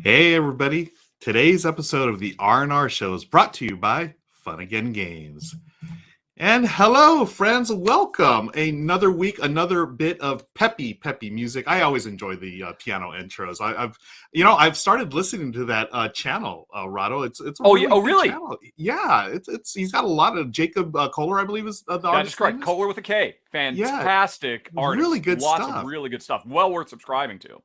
Hey everybody, today's episode of the R&R Show is brought to you by Fun Again Games. And hello friends, welcome! Another week, another bit of peppy music. I always enjoy the piano intros. I've started listening to that channel, Rahdo. It's a really good channel. Yeah, it's he's got a lot of Jacob Kohler, I believe is the artist. That's correct. Kohler with a K. Fantastic artist. Really good Lots stuff. of really good stuff. Well worth subscribing to.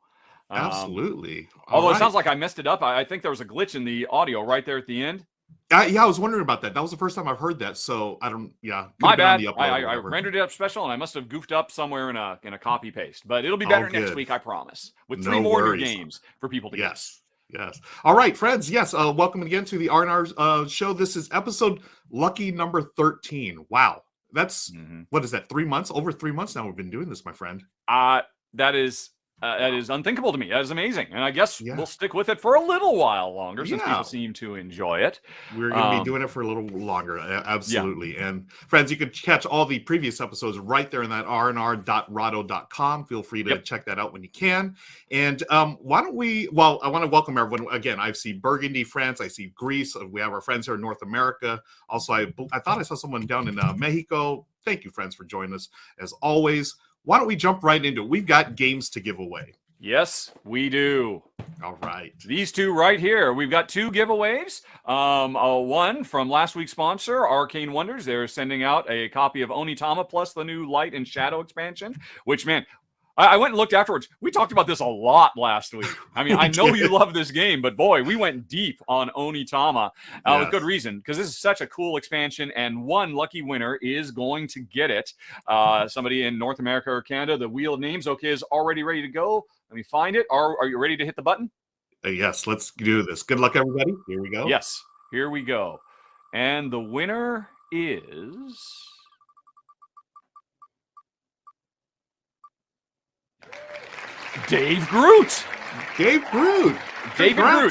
Absolutely. Although it sounds like I messed it up. I think there was a glitch in the audio right there at the end. Yeah, I was wondering about that. That was the first time I've heard that, so I don't. Yeah, my bad. I rendered it up special, and I must have goofed up somewhere in a copy paste. But it'll be better next week, I promise. With three more new games for people to get. Yes. All right, friends. Yes. Welcome again to the R&R show. This is episode lucky number 13. Wow, that's what is that? 3 months? Over 3 months now. We've been doing this, my friend. That is unthinkable to me. That is amazing. And I guess we'll stick with it for a little while longer since people seem to enjoy it. We're going to be doing it for a little longer. Absolutely. Yeah. And friends, you can catch all the previous episodes right there in that rnr.rahdo.com. Feel free to check that out when you can. And why don't we, I want to welcome everyone. Again, I see Burgundy, France. I see Greece. We have our friends here in North America. Also, I thought I saw someone down in Mexico. Thank you, friends, for joining us as always. Why don't we jump right into it? We've got games to give away. Yes, we do. All right. These two right here. We've got two giveaways. One from last week's sponsor, Arcane Wonders. They're sending out a copy of Onitama plus the new Light and Shadow expansion, which, man, I went and looked afterwards. We talked about this a lot last week. I mean, I know you love this game, but boy, we went deep on Onitama with good reason, because this is such a cool expansion, and one lucky winner is going to get it. Somebody in North America or Canada. The Wheel of Names, is already ready to go. Let me find it. Are you ready to hit the button? Yes, let's do this. Good luck, everybody. Here we go. Yes, here we go. And the winner is... David Groot. David Groot.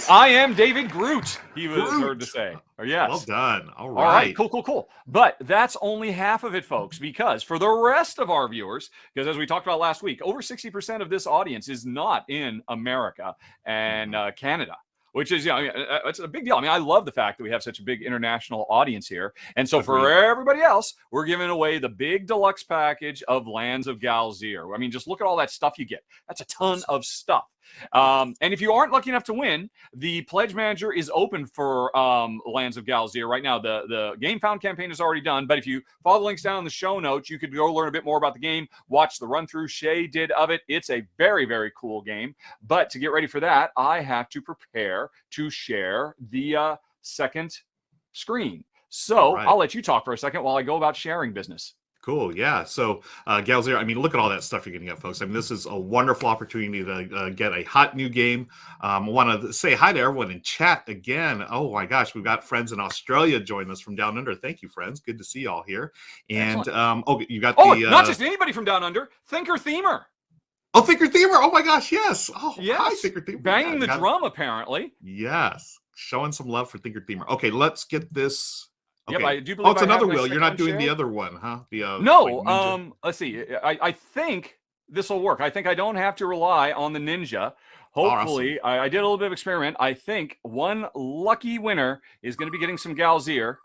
I am David Groot, he was heard to say. Yes. Well done. All right. Cool. But that's only half of it, folks, because for the rest of our viewers, because as we talked about last week, over 60% of this audience is not in America and Canada. Which is, it's a big deal. I mean, I love the fact that we have such a big international audience here. And so for everybody else, we're giving away the big deluxe package of Lands of Galzyr. I mean, just look at all that stuff you get. That's a ton of stuff. And if you aren't lucky enough to win, the Pledge Manager is open for Lands of Galzyr right now. The Game Found campaign is already done, but if you follow the links down in the show notes, you could go learn a bit more about the game, watch the run-through Shay did of it. It's a very, very cool game. But to get ready for that, I have to prepare to share the second screen. So I'll let you talk for a second while I go about sharing business. Cool. Yeah. So, Galzyr, I mean, look at all that stuff you're going to get, folks. I mean, this is a wonderful opportunity to get a hot new game. I want to say hi to everyone in chat again. Oh, my gosh. We've got friends in Australia joining us from down under. Thank you, friends. Good to see you all here. And, you got not just anybody from down under. Thinker Themer. Oh, Thinker Themer. Oh, my gosh. Yes. Oh, yes. Hi, Thinker Themer. Banging the drum, apparently. Yes. Showing some love for Thinker Themer. Okay, let's get this. Okay. Yep, I do believe it's another wheel. You're not doing the other one, huh? No. Let's see. I think this will work. I think I don't have to rely on the Ninja. Hopefully, awesome. I did a little bit of experiment. I think one lucky winner is going to be getting some Galzyr.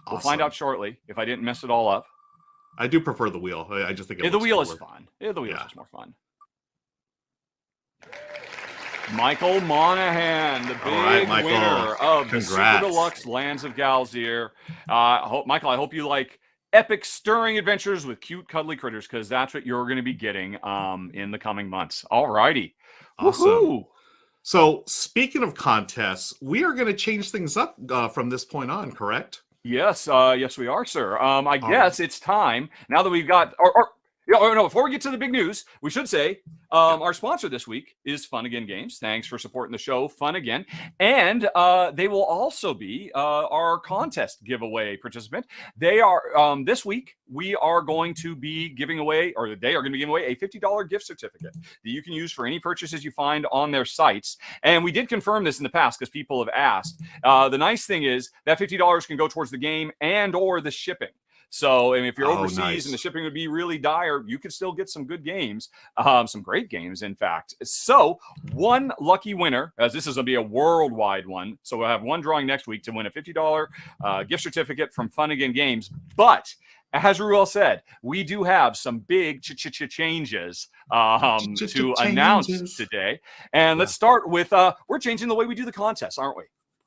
We'll find out shortly if I didn't mess it all up. I do prefer the wheel. I just think the wheel is fun. The wheel is just more fun. Michael Monaghan, the big winner of the Super Deluxe Lands of Galzyr. Michael, I hope you like epic, stirring adventures with cute, cuddly critters, because that's what you're going to be getting in the coming months. All righty. Awesome. Woo-hoo. So, speaking of contests, we are going to change things up from this point on, correct? Yes, yes, we are, sir. I guess it's time, now that we've got... before we get to the big news, we should say our sponsor this week is Fun Again Games. Thanks for supporting the show, Fun Again. And they will also be our contest giveaway participant. They are, this week, we are going to be giving away, or they are going to be giving away a $50 gift certificate that you can use for any purchases you find on their sites. And we did confirm this in the past because people have asked. The nice thing is that $50 can go towards the game and or the shipping. So, and if you're overseas nice. and the shipping would be really dire, you could still get some good games, some great games, in fact. So, one lucky winner, as this is going to be a worldwide one. So, we'll have one drawing next week to win a $50 gift certificate from Fun Again Games. But as Ruel said, we do have some big changes to announce today. And let's start with we're changing the way we do the contest, aren't we?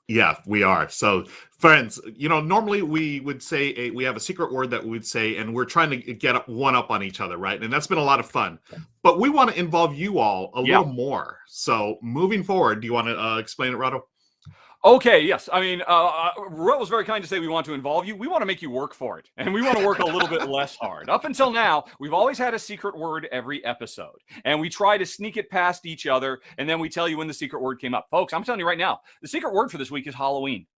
Yeah, we are. So, friends, normally we would say we have a secret word that we would say, and we're trying to get one up on each other, right? And that's been a lot of fun. But we want to involve you all a little more. So, moving forward, do you want to explain it, Rahdo? Okay, yes. I mean, Ruel was very kind to say we want to involve you. We want to make you work for it, and we want to work a little bit less hard. Up until now, we've always had a secret word every episode, and we try to sneak it past each other, and then we tell you when the secret word came up. Folks, I'm telling you right now, the secret word for this week is Halloween.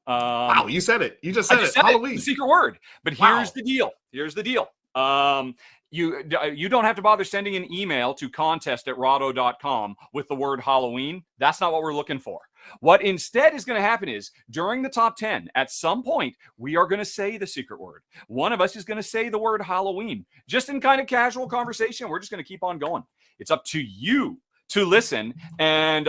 Wow, you said it. You just said it. Halloween. The secret word. But here's the deal. Here's the deal. You don't have to bother sending an email to contest@rahdo.com with the word Halloween. That's not what we're looking for. What instead is going to happen is during the top 10, at some point, we are going to say the secret word. One of us is going to say the word Halloween, just in kind of casual conversation. We're just going to keep on going. It's up to you to listen and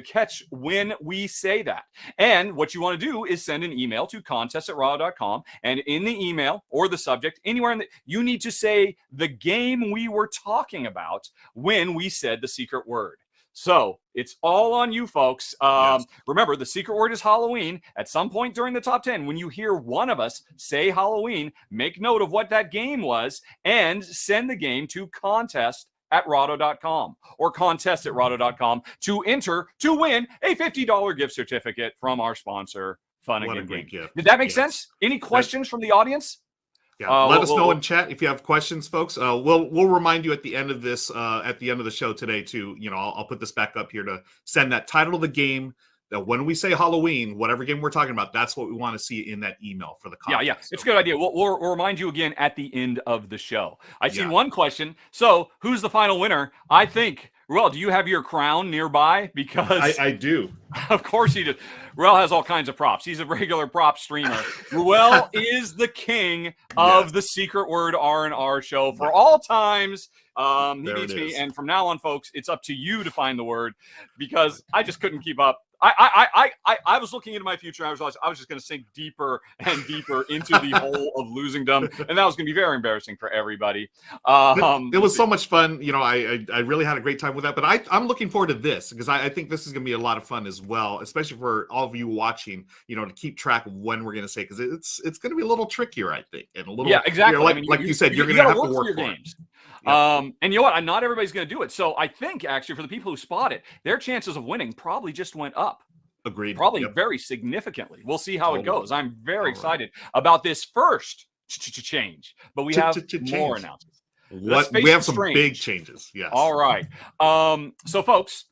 catch when we say that. And what you want to do is send an email to contest@rahdo.com, and in the email or the subject, anywhere you need to say the game we were talking about when we said the secret word. So it's all on you, folks. Yes. Remember, the secret word is Halloween. At some point during the top 10, when you hear one of us say Halloween, make note of what that game was and send the game to contest@rahdo.com or contest@rahdo.com to enter to win a $50 gift certificate from our sponsor, Fun Again Games. Did that make sense? Any questions from the audience? Yeah, let us know in chat if you have questions, folks. We'll remind you at the end of this, at the end of the show today, to I'll put this back up here to send that title of the game. That when we say Halloween, whatever game we're talking about, that's what we want to see in that email for the contest. Yeah, it's a good idea. We'll remind you again at the end of the show. I see one question. So, who's the final winner? I think. Ruel, do you have your crown nearby? Because I do. Of course he does. Ruel has all kinds of props. He's a regular prop streamer. Ruel is the king of the secret word R&R show for all times. He beats me, and from now on, folks, it's up to you to find the word because I just couldn't keep up. I was looking into my future. And I was just going to sink deeper and deeper into the hole of losingdom, and that was going to be very embarrassing for everybody. It was so much fun. I really had a great time with that. But I'm looking forward to this because I think this is going to be a lot of fun as well, especially for all of you watching. To keep track of when we're going to say because it's going to be a little trickier, I think, and a little exactly. Like you said, you're going to have to work for your games. And you know what? Not everybody's going to do it. So I think actually for the people who spot it, their chances of winning probably just went up. Agreed. Probably very significantly. We'll see how it goes. I'm very excited about this first change, but we have more announcements. We have some big changes. Yes. All right. So folks,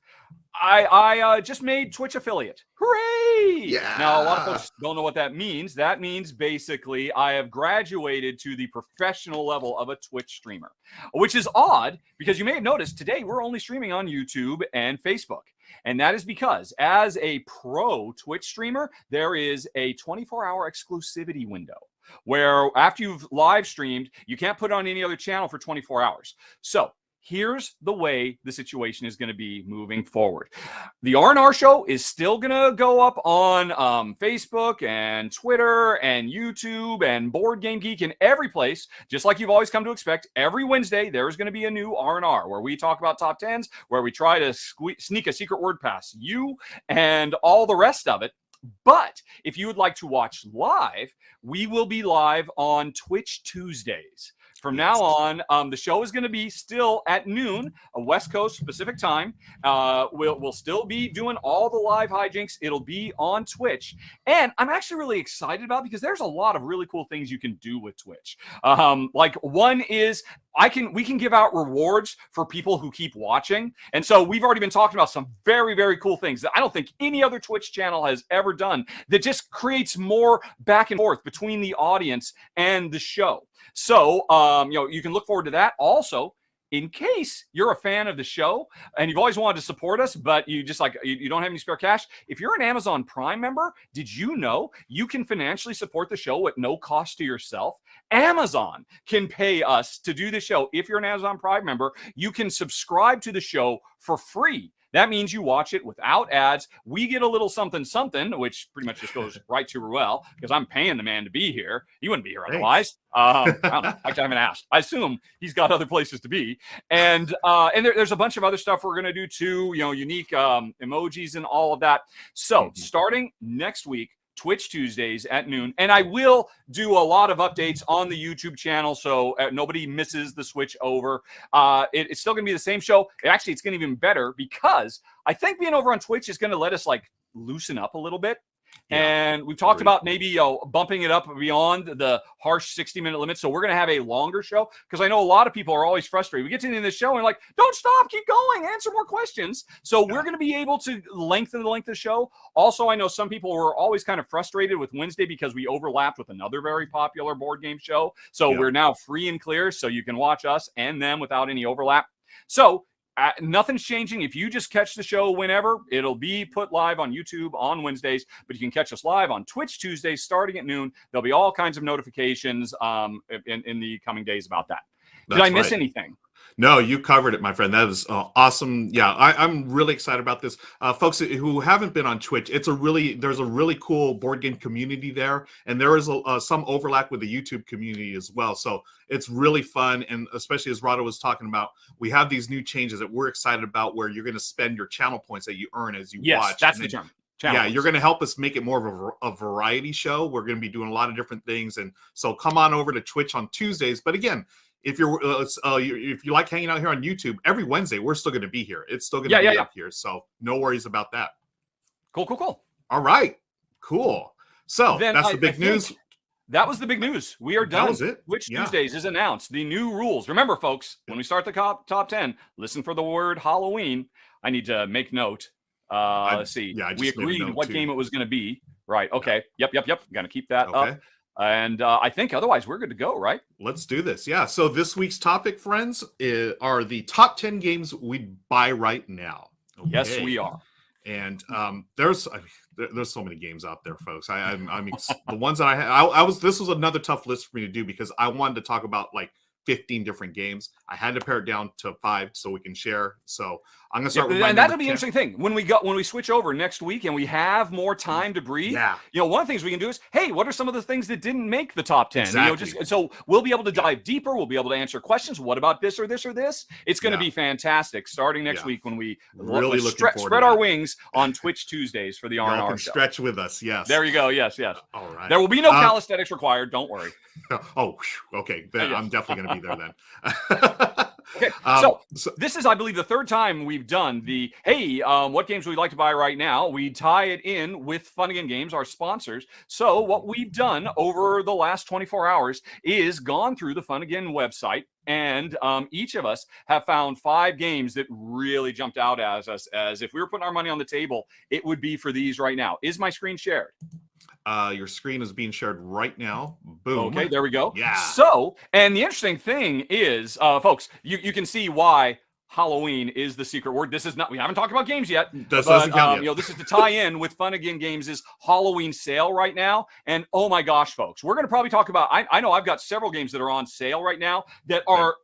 I just made Twitch affiliate. Hooray! Yeah. Now, a lot of folks don't know what that means. That means basically I have graduated to the professional level of a Twitch streamer, which is odd because you may have noticed today we're only streaming on YouTube and Facebook. And that is because as a pro Twitch streamer, there is a 24-hour exclusivity window where after you've live streamed, you can't put it on any other channel for 24 hours. So here's the way the situation is going to be moving forward. The R&R show is still going to go up on Facebook and Twitter and YouTube and Board Game Geek and every place, just like you've always come to expect. Every Wednesday, there's going to be a new R&R where we talk about top 10s, where we try to sneak a secret word past you and all the rest of it. But if you would like to watch live, we will be live on Twitch Tuesdays. From now on, the show is going to be still at noon, a West Coast Pacific time. We'll still be doing all the live hijinks. It'll be on Twitch. And I'm actually really excited about it because there's a lot of really cool things you can do with Twitch. Like one is we can give out rewards for people who keep watching. And so we've already been talking about some very, very cool things that I don't think any other Twitch channel has ever done that just creates more back and forth between the audience and the show. So, you can look forward to that. Also, in case you're a fan of the show and you've always wanted to support us, but you just like you don't have any spare cash. If you're an Amazon Prime member, did you know you can financially support the show at no cost to yourself? Amazon can pay us to do the show. If you're an Amazon Prime member, you can subscribe to the show for free. That means you watch it without ads. We get a little something, which pretty much just goes right to Ruel because I'm paying the man to be here. He wouldn't be here otherwise. I don't know. I haven't asked. I assume he's got other places to be. And there's a bunch of other stuff we're going to do too, unique emojis and all of that. So starting next week, Twitch Tuesdays at noon. And I will do a lot of updates on the YouTube channel so nobody misses the switch over. It's still going to be the same show. Actually, it's going to be even better because I think being over on Twitch is going to let us loosen up a little bit. Yeah, and we've talked about maybe bumping it up beyond the harsh 60-minute limit. So we're going to have a longer show because I know a lot of people are always frustrated. We get to the end of the show and like, don't stop, keep going, answer more questions. So we're going to be able to lengthen the length of the show. Also, I know some people were always kind of frustrated with Wednesday because we overlapped with another very popular board game show. So we're now free and clear so you can watch us and them without any overlap. So nothing's changing. If you just catch the show whenever, it'll be put live on YouTube on Wednesdays, but you can catch us live on Twitch Tuesdays starting at noon. There'll be all kinds of notifications in the coming days about that. Did I miss anything? No, you covered it, my friend. That is awesome. Yeah, I'm really excited about this. Folks who haven't been on Twitch, there's a really cool board game community there, and there is some overlap with the YouTube community as well. So it's really fun, and especially as Rahdo was talking about, we have these new changes that we're excited about where you're going to spend your channel points that you earn as you watch. Yes, that's the term. Yeah, you're going to help us make it more of a variety show. We're going to be doing a lot of different things, and so come on over to Twitch on Tuesdays. But again, if you like hanging out here on YouTube, every Wednesday we're still going to be here. It's still going to be up here, so no worries about that. Cool. All right, cool. So then that's the big news. That was the big news. We are done. That was it. Which Tuesdays is announced. The new rules. Remember, folks, when we start the top 10, listen for the word Halloween. I need to make note. Let's see. Yeah, we agreed what game it was going to be. Right. Okay. Yep. Going to keep that up. And I think otherwise we're good to go, right? Let's do this. Yeah. So this week's topic, friends, are the top 10 games we'd buy right now. Okay. Yes, we are. And there's so many games out there, folks. I mean, the ones that I had, this was another tough list for me to do because I wanted to talk about 15 different games. I had to pare it down to 5 so we can share. So I'm gonna start with and that'll be an interesting thing when we switch over next week and we have more time to breathe. Yeah. One of the things we can do is, hey, what are some of the things that didn't make the top 10? Exactly. So we'll be able to dive deeper. We'll be able to answer questions. What about this or this or this? It's going to be fantastic starting next week when we really spread our wings on Twitch Tuesdays for the R&R show. Stretch with us. Yes. There you go. Yes. All right. There will be no calisthenics required. Don't worry. Oh, okay. Then I'm definitely going to be there then. Okay, so this is, I believe, the third time we've done the, what games would we like to buy right now? We tie it in with Fun Again Games, our sponsors. So what we've done over the last 24 hours is gone through the Fun Again website, and each of us have found 5 games that really jumped out as if we were putting our money on the table, it would be for these right now. Is my screen shared? Your screen is being shared right now. Boom. Okay, there we go. Yeah. So, and the interesting thing is, folks, you can see why Halloween is the secret word. This is not, we haven't talked about games yet. Doesn't count yet. This is to tie in with Fun Again Games' Halloween sale right now. And oh my gosh, folks, we're going to probably talk about, I know I've got several games that are on sale right now that are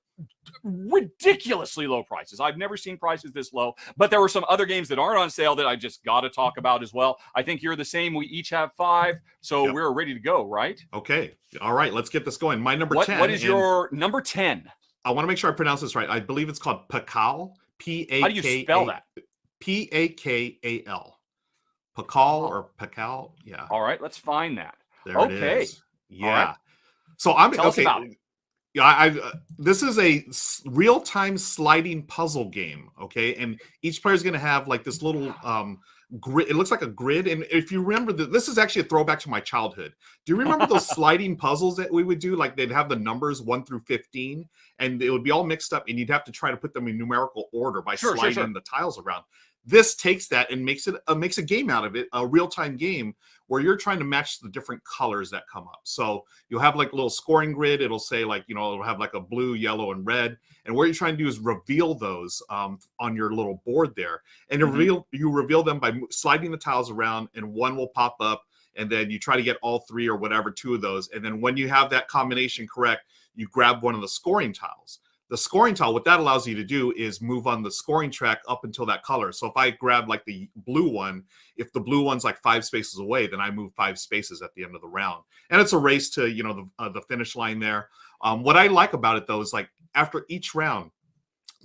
ridiculously low prices. I've never seen prices this low, but there were some other games that aren't on sale that I just got to talk about as well. I think you're the same. We each have 5, so we're ready to go, right? Okay. All right, let's get this going. My number 10. What is your number 10? I want to make sure I pronounce this right. I believe it's called Pakal. P-A-K-A. How do you spell that? P-A-K-A-L. Pakal or Pakal. Yeah. All right, let's find that. There it is. Yeah. Right. So I'm Tell us about it. Yeah, this is a real-time sliding puzzle game, okay? And each player is going to have this little grid. It looks like a grid. And if you remember, this is actually a throwback to my childhood. Do you remember those sliding puzzles that we would do? They'd have the numbers 1 through 15, and it would be all mixed up, and you'd have to try to put them in numerical order by sliding the tiles around. This takes that and makes a game out of it, a real-time game where you're trying to match the different colors that come up. So you'll have like a little scoring grid. It'll say like, it'll have like a blue, yellow, and red. And what you're trying to do is reveal those on your little board there. And you reveal them by sliding the tiles around, and one will pop up. And then you try to get all three or whatever, 2 of those. And then when you have that combination correct, you grab one of the scoring tiles. The scoring tile, what that allows you to do is move on the scoring track up until that color. So if I grab like the blue one, if the blue one's like 5 spaces away, then I move 5 spaces at the end of the round. And it's a race to, the finish line there. What I like about it, though, is like after each round,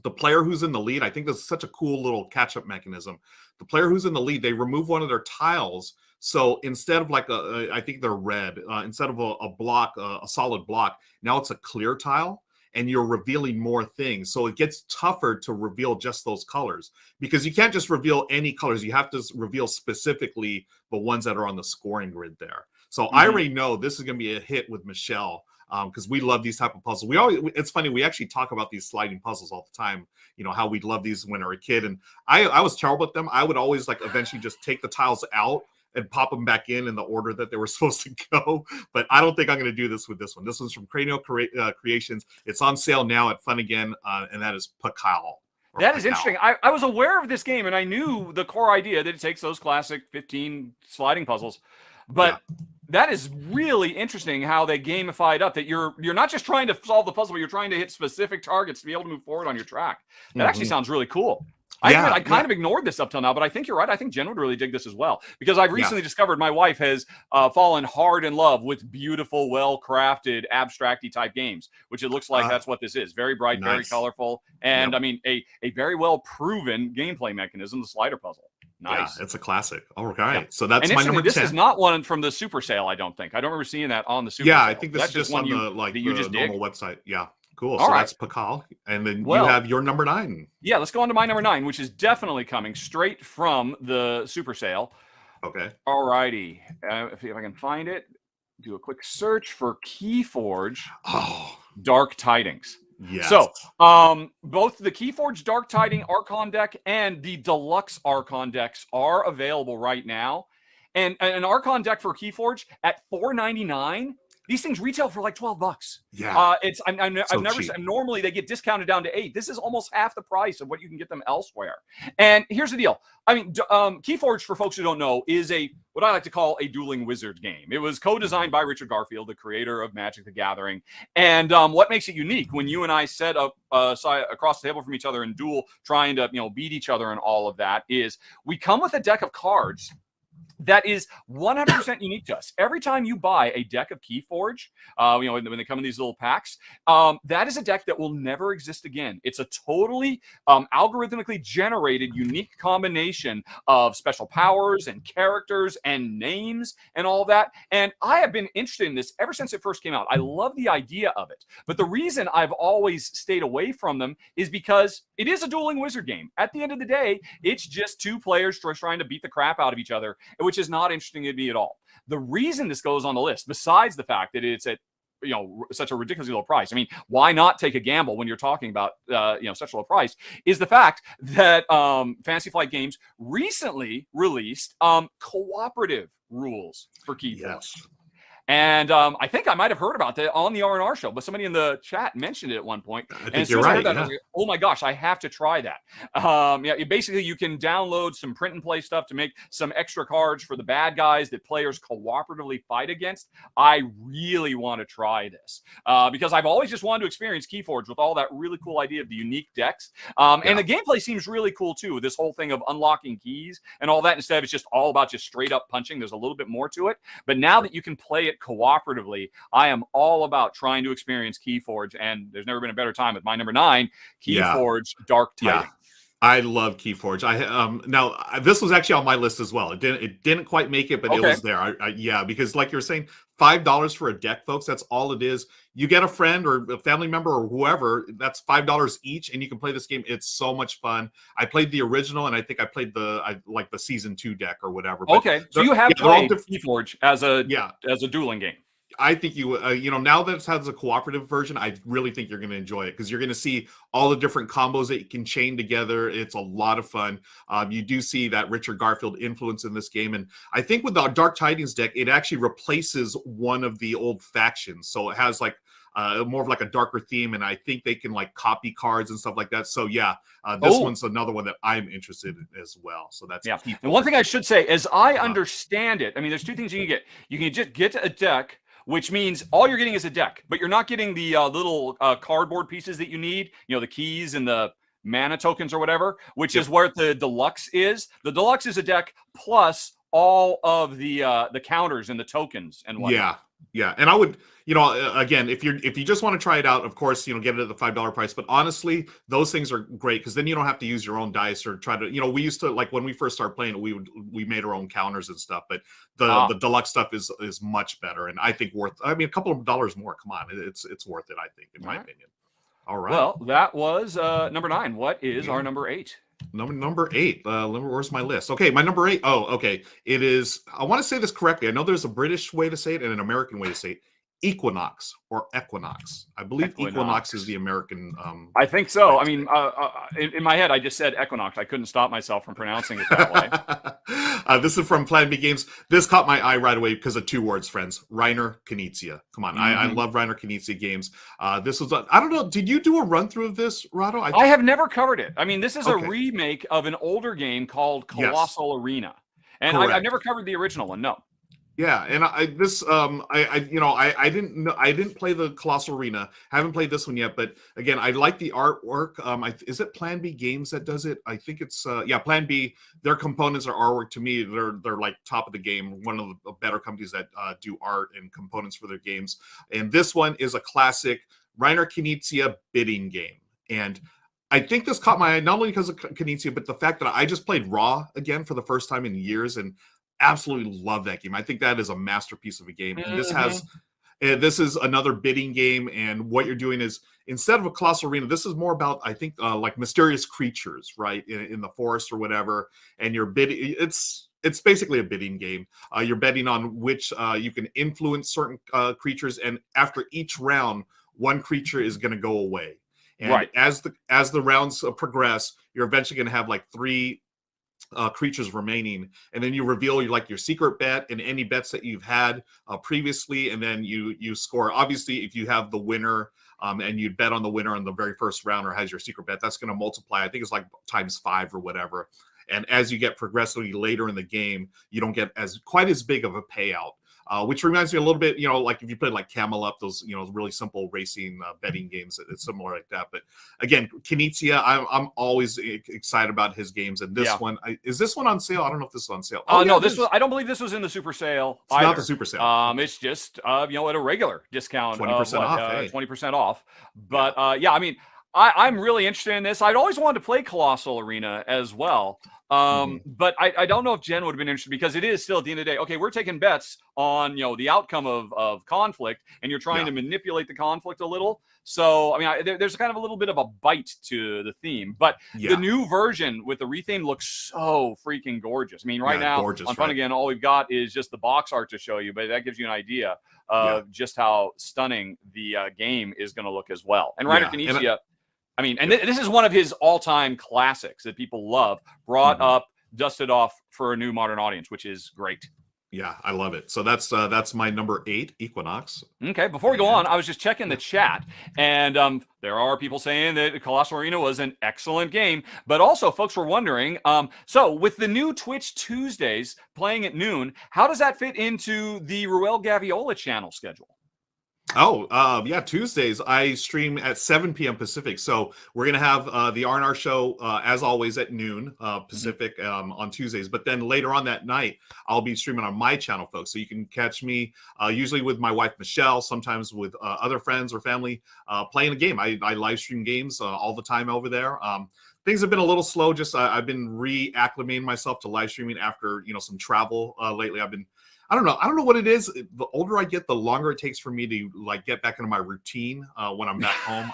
the player who's in the lead, I think this is such a cool little catch-up mechanism. The player who's in the lead, they remove one of their tiles. So instead of like I think they're red, instead of a block, a solid block, now it's a clear tile. And you're revealing more things. So it gets tougher to reveal just those colors, because you can't just reveal any colors. You have to reveal specifically the ones that are on the scoring grid there. So I already know this is going to be a hit with Michelle, because we love these type of puzzles. It's funny, we actually talk about these sliding puzzles all the time, how we love these when we were a kid. And I was terrible at them. I would always like eventually just take the tiles out and pop them back in the order that they were supposed to go. But I don't think I'm going to do this with this one. This one's from Cranial Creations. It's on sale now at Fun Again, and that is Pakal. That is interesting. I was aware of this game, and I knew the core idea that it takes those classic 15 sliding puzzles. But that is really interesting how they gamified up that you're not just trying to solve the puzzle, but you're trying to hit specific targets to be able to move forward on your track. That actually sounds really cool. I kind of ignored this up till now, but I think you're right. I think Jen would really dig this as well, because I've recently discovered my wife has fallen hard in love with beautiful, well-crafted, abstract-y type games, which it looks like that's what this is. Very bright, very colorful, and I mean, a very well-proven gameplay mechanism, the slider puzzle. Nice. Yeah, it's a classic. All right. So that's my number 10. This is not one from the Super Sale, I don't think. I don't remember seeing that on the Super Sale. Yeah, I think this is just on the normal website. Yeah. Cool. So that's Pakal. And then you have your number 9. Yeah, let's go on to my number 9, which is definitely coming straight from the Super Sale. Okay. All righty. If I can find it, do a quick search for Keyforge Dark Tidings. Yes. So both the Keyforge Dark Tiding Archon deck and the Deluxe Archon decks are available right now. And an Archon deck for Keyforge at $4.99. These things retail for like $12. Yeah, I've never seen. Normally they get discounted down to $8. This is almost half the price of what you can get them elsewhere. And here's the deal. I mean, Keyforge, for folks who don't know, is what I like to call a dueling wizard game. It was co-designed by Richard Garfield, the creator of Magic: The Gathering. And what makes it unique when you and I set up across the table from each other and duel, trying to beat each other and all of that, is we come with a deck of cards that is 100% unique to us. Every time you buy a deck of Keyforge, when they come in these little packs, that is a deck that will never exist again. It's a totally algorithmically generated, unique combination of special powers and characters and names and all that. And I have been interested in this ever since it first came out. I love the idea of it. But the reason I've always stayed away from them is because it is a dueling wizard game. At the end of the day, it's just 2 players trying to beat the crap out of each other, which is not interesting to me at all. The reason this goes on the list, besides the fact that it's at such a ridiculously low price, I mean, why not take a gamble when you're talking about such a low price, is the fact that Fantasy Flight Games recently released cooperative rules for Keyforge. Yes. And I think I might have heard about that on the R&R show, but somebody in the chat mentioned it at one point. I think you're right. I was like, oh my gosh, I have to try that. Basically, you can download some print and play stuff to make some extra cards for the bad guys that players cooperatively fight against. I really want to try this because I've always just wanted to experience Keyforge with all that really cool idea of the unique decks. And the gameplay seems really cool too. This whole thing of unlocking keys and all that, instead of it's just all about just straight up punching. There's a little bit more to it. But now that you can play it cooperatively, I am all about trying to experience Keyforge, and there's never been a better time with my number 9, Keyforge Dark Tidings. Yeah. I love Keyforge. Now this was actually on my list as well. It didn't quite make it, but it was there. Because like you're saying, $5 for a deck, folks. That's all it is. You get a friend or a family member or whoever. That's $5 each, and you can play this game. It's so much fun. I played the original, and I think I played the season 2 deck or whatever. But so you have played Keyforge as a dueling game. you now that it has a cooperative version, I really think you're going to enjoy it because you're going to see all the different combos that you can chain together. It's a lot of fun. You do see that Richard Garfield influence in this game, and I think with the Dark Tidings deck, it actually replaces one of the old factions, so it has like more of like a darker theme, and I think they can like copy cards and stuff like that. So yeah, this one's another one that I'm interested in as well. So that's And one thing I should say, as I understand it, I mean, there's two things you can get. You can just get a deck, which means all you're getting is a deck, but you're not getting the little cardboard pieces that you need. The keys and the mana tokens or whatever, which is where the deluxe is. The deluxe is a deck plus all of the counters and the tokens and whatnot. Yeah, and I would, again, if you just want to try it out, of course, get it at the $5 price. But honestly, those things are great because then you don't have to use your own dice or try to, we used to, like when we first started playing, we made our own counters and stuff. But the deluxe stuff is much better, and I think a couple of dollars more. Come on, it's worth it. I think, in my opinion. All right. Well, that was number 9. What is our number 8? Number 8. Where's my list? Okay, my number 8. Oh, okay. It is. I want to say this correctly. I know there's a British way to say it and an American way to say it. Equinox or Equinox. I believe Equinox is the American. I think so. I mean, in my head, I just said Equinox. I couldn't stop myself from pronouncing it that way. This is from Plan B Games. This caught my eye right away because of 2 words, friends. Reiner Knizia. Come on, I love Reiner Knizia games. This was. I don't know. Did you do a run through of this, Rahdo? I have never covered it. I mean, this is a remake of an older game called Colossal Arena, and I've never covered the original one. No. Yeah, and I didn't play the Colossal Arena. Haven't played this one yet, but again, I like the artwork. Is it Plan B Games that does it? I think it's Plan B. Their components are artwork to me. They're like top of the game. One of the better companies that do art and components for their games. And this one is a classic Reiner Knizia bidding game. And I think this caught my eye not only because of Knizia, but the fact that I just played Raw again for the first time in years and absolutely love that game. I think that is a masterpiece of a game. And this is another bidding game, and what you're doing is, instead of a Colossal Arena, this is more about, I think, like mysterious creatures, right, in the forest or whatever, and you're bidding. It's basically a bidding game. You're betting on which you can influence certain creatures, and after each round, one creature is going to go away. And as the rounds progress, you're eventually going to have like 3 creatures remaining, and then you reveal your secret bet and any bets that you've had previously, and then you score. Obviously, if you have the winner and you bet on the winner on the very first round or has your secret bet, that's going to multiply. I think it's like times 5 or whatever. And as you get progressively later in the game, you don't get quite as big of a payout. Which reminds me a little bit, like if you played like Camel Up, those, really simple racing betting games, it's similar like that. But again, Knizia, I'm always excited about his games. And this one, is this one on sale? I don't know if this is on sale. No, I don't believe this was in the super sale. It's not the super sale. It's just, at a regular discount. 20% off. 20% off. But I mean, I'm really interested in this. I'd always wanted to play Colossal Arena as well. But I don't know if Jen would have been interested, because it is still, at the end of the day, okay, we're taking bets on, the outcome of conflict, and you're trying to manipulate the conflict a little. So, I mean, there's kind of a little bit of a bite to the theme, but the new version with the retheme looks so freaking gorgeous. I mean, right now on Fun Again, all we've got is just the box art to show you, but that gives you an idea of just how stunning the game is going to look as well. And Reiner Knizia, I mean, and this is one of his all-time classics that people love, brought up, dusted off for a new modern audience, which is great. Yeah, I love it. So that's my number 8, Equinox. Okay, before we go on, I was just checking the chat, and there are people saying that Colossal Arena was an excellent game, but also folks were wondering, so with the new Twitch Tuesdays playing at noon, how does that fit into the Ruel Gaviola channel schedule? Tuesdays I stream at 7 p.m. Pacific. So we're going to have the R&R show, as always, at noon Pacific on Tuesdays. But then later on that night, I'll be streaming on my channel, folks. So you can catch me usually with my wife, Michelle, sometimes with other friends or family playing a game. I live stream games all the time over there. Things have been a little slow. Just I've been reacclimating myself to live streaming after, some travel lately. I don't know what it is. The older I get, the longer it takes for me to get back into my routine when I'm back home.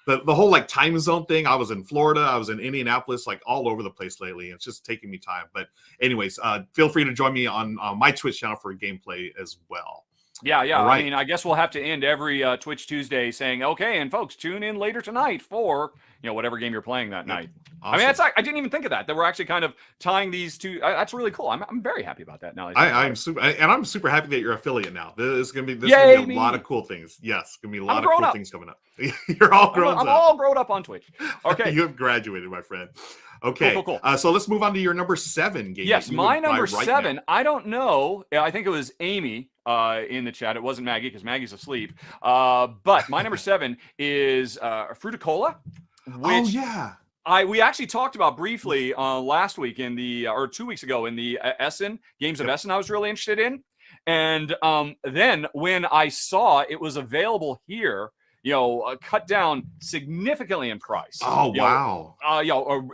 The whole time zone thing. I was in Florida, I was in Indianapolis, all over the place lately. It's just taking me time. But anyways, feel free to join me on my Twitch channel for gameplay as well. Yeah. All right. I mean, I guess we'll have to end every Twitch Tuesday saying, okay, and folks, tune in later tonight for, whatever game you're playing that night. Awesome. I mean, I didn't even think of that. That we're actually kind of tying these two. That's really cool. I'm very happy about that now. I'm super happy that you're affiliate now. This is gonna be a lot of cool things. Yes, it's gonna be a lot of cool things coming up. You're all grown up. I'm all grown up on Twitch. Okay, you have graduated, my friend. Okay, cool. So let's move on to your number 7 game. Yes, my number 7. I don't know. I think it was Amy in the chat. It wasn't Maggie because Maggie's asleep. But my number 7 is Frutticola. Which we actually talked about briefly last week or 2 weeks ago in the Essen Games of Essen. I was really interested in, and then when I saw it was available here, cut down significantly in price. Oh wow!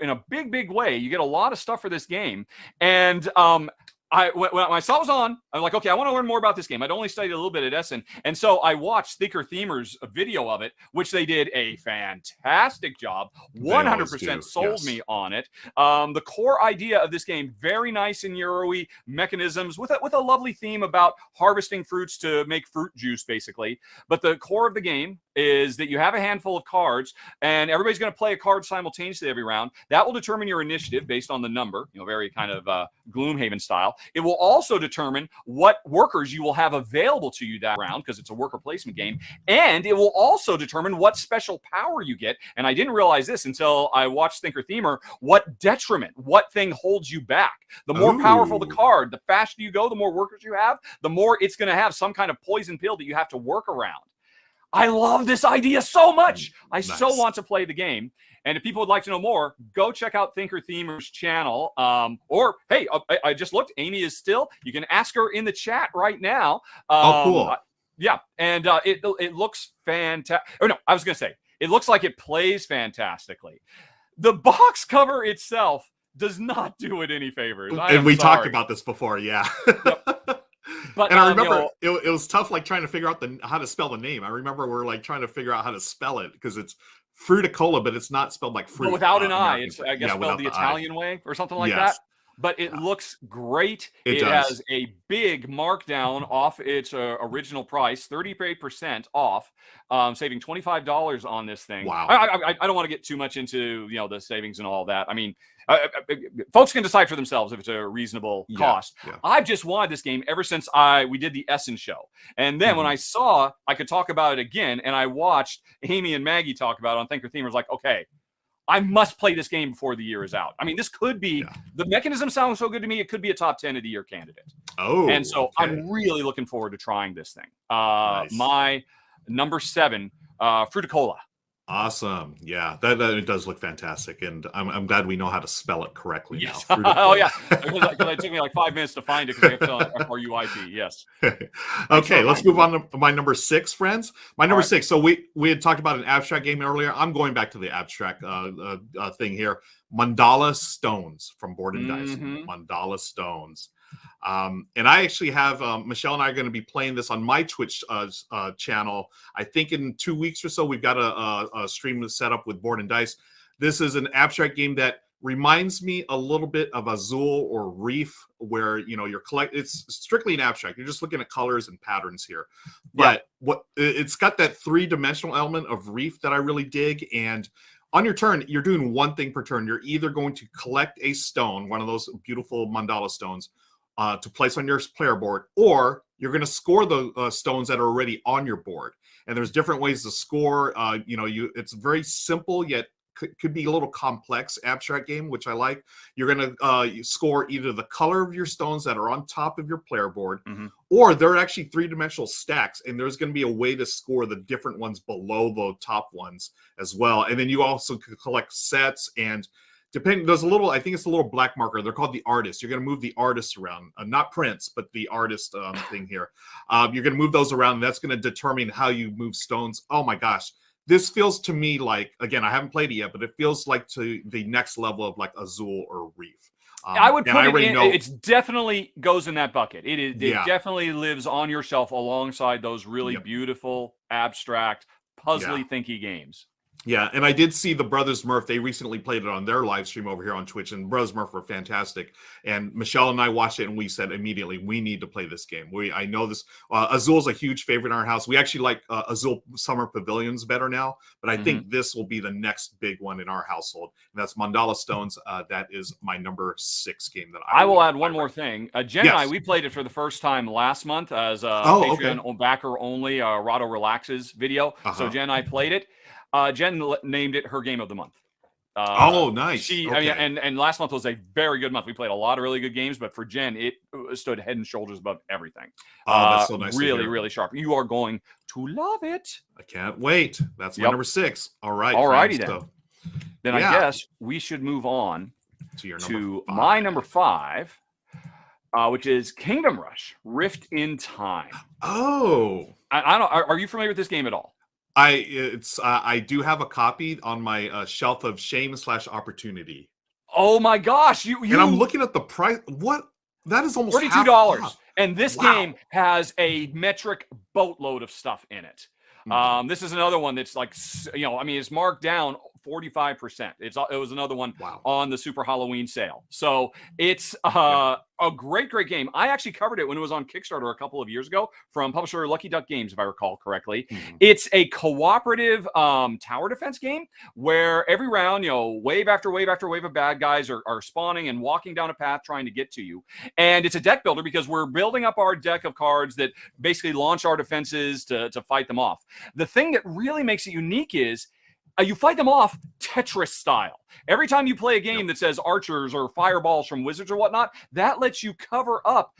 In a big way, you get a lot of stuff for this game, and when I saw it was on, I'm like, okay, I want to learn more about this game. I'd only studied a little bit at Essen. And so I watched Thinker Themer's video of it, which they did a fantastic job. 100% sold me on it. The core idea of this game, very nice and Euro-y mechanisms with a lovely theme about harvesting fruits to make fruit juice, basically. But the core of the game is that you have a handful of cards, and everybody's going to play a card simultaneously every round. That will determine your initiative based on the number, very kind of Gloomhaven style. It will also determine what workers you will have available to you that round, because it's a worker placement game. And it will also determine what special power you get. And I didn't realize this until I watched Thinker Themer, what detriment, what thing holds you back. The more powerful the card, the faster you go, the more workers you have, the more it's going to have some kind of poison pill that you have to work around. I love this idea so much. I so want to play the game. And if people would like to know more, go check out Thinker Themer's channel. Or, hey, I just looked. Amy is still. You can ask her in the chat right now. Cool. Yeah, and it looks fantastic. Oh, no, I was going to say, it looks like it plays fantastically. The box cover itself does not do it any favors. And we talked about this before, yeah. Yep. But, and I remember it was tough, like trying to figure out how to spell the name. I remember we're like trying to figure out how to spell it because it's Frutticola, but it's not spelled like fruit. But without an I, it's I guess spelled the Italian way or something like that. But it looks great. It has a big markdown off its original price, 38% off, saving $25 on this thing. Wow. I don't want to get too much into the savings and all that. I mean, folks can decide for themselves if it's a reasonable cost. Yeah. I've just wanted this game ever since we did the Essen show. And then when I saw I could talk about it again, and I watched Amy and Maggie talk about it on Thinker Themer, I was like, okay, I must play this game before the year is out. I mean, this could be, the mechanism sounds so good to me, it could be a top 10 of the year candidate. Oh, and so I'm really looking forward to trying this thing. My number 7, Frutticola. Awesome. Yeah, that it does look fantastic, and I'm glad we know how to spell it correctly now. Oh yeah, because it took me like 5 minutes to find it because I have to spell F-R-U-I-T. Yes. Okay, let's move on to my number 6, friends. My number 6. So we had talked about an abstract game earlier. I'm going back to the abstract thing here. Mandala Stones from Board and Dice. Mandala Stones. And I actually have Michelle and I are going to be playing this on my Twitch channel. I think in 2 weeks or so, we've got a stream set up with Board and Dice. This is an abstract game that reminds me a little bit of Azul or Reef, where you're it's strictly an abstract. You're just looking at colors and patterns here, but it's got that 3-dimensional element of Reef that I really dig. And on your turn, you're doing one thing per turn. You're either going to collect a stone, one of those beautiful mandala stones, to place on your player board, or you're going to score the stones that are already on your board. And there's different ways to score. It's very simple, yet could be a little complex abstract game, which I like. You're going to score either the color of your stones that are on top of your player board, or they're actually 3-dimensional stacks, and there's going to be a way to score the different ones below the top ones as well. And then you also could collect sets, and there's a little, I think it's a little black marker. They're called the artists. You're going to move the artists around, not Prince, but the artist thing here. You're going to move those around, and that's going to determine how you move stones. Oh my gosh. This feels to me like, again, I haven't played it yet, but it feels like to the next level of like Azul or Reef. I would put it in, it definitely goes in that bucket. It definitely lives on your shelf alongside those really beautiful, abstract, puzzly, thinky games. Yeah, and I did see the Brothers Murph. They recently played it on their live stream over here on Twitch, and Brothers Murph were fantastic. And Michelle and I watched it, and we said immediately, we need to play this game. I know this. Azul's a huge favorite in our house. We actually like Azul Summer Pavilions better now, but I think this will be the next big one in our household. And that's Mandala Stones. That is my number 6 game that I will add one more thing. Jen and I, we played it for the first time last month as a Patreon backer only Rahdo Relaxes video. So Jen and I played it. Jen named it her game of the month. Nice. And last month was a very good month. We played a lot of really good games, but for Jen, it stood head and shoulders above everything. That's so nice. Really, really sharp. You are going to love it. I can't wait. That's my number 6. All right. Alrighty then. So, then I guess we should move on to my number 5, which is Kingdom Rush: Rift in Time. Oh, I don't. Are you familiar with this game at all? I do have a copy on my shelf of shame / opportunity. Oh my gosh! And I'm looking at the price. What? That is almost $42. And this game has a metric boatload of stuff in it. This is another one that's like, it's marked down 45%. It was another one on the Super Halloween sale. So it's a great game. I actually covered it when it was on Kickstarter a couple of years ago from publisher Lucky Duck Games, if I recall correctly. It's a cooperative tower defense game where every round, wave after wave after wave of bad guys are spawning and walking down a path trying to get to you. And it's a deck builder because we're building up our deck of cards that basically launch our defenses to fight them off. The thing that really makes it unique is you fight them off Tetris style. Every time you play a game that says archers or fireballs from wizards or whatnot, that lets you cover up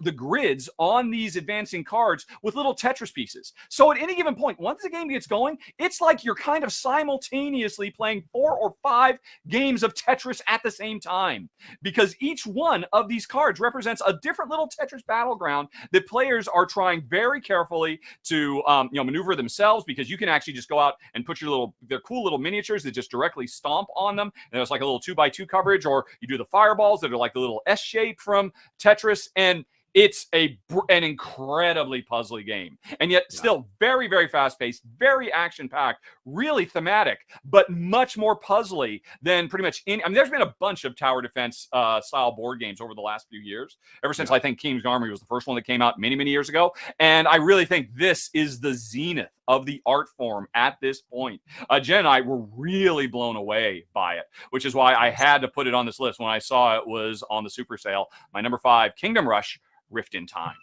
the grids on these advancing cards with little Tetris pieces. So at any given point, once the game gets going, it's like you're kind of simultaneously playing 4 or 5 games of Tetris at the same time, because each one of these cards represents a different little Tetris battleground that players are trying very carefully to maneuver themselves, because you can actually just go out and put their cool little miniatures that just directly stomp on them. And there's like a little 2x2 coverage, or you do the fireballs that are like the little S shape from Tetris. And it's an incredibly puzzly game, and yet still very, very fast-paced, very action-packed, really thematic, but much more puzzly than pretty much any. I mean, there's been a bunch of tower defense style board games over the last few years, ever since I think King's Armory was the first one that came out many, many years ago. And I really think this is the zenith of the art form at this point. Jen and I were really blown away by it, which is why I had to put it on this list when I saw it was on the super sale. My number 5, Kingdom Rush: Rift in Time.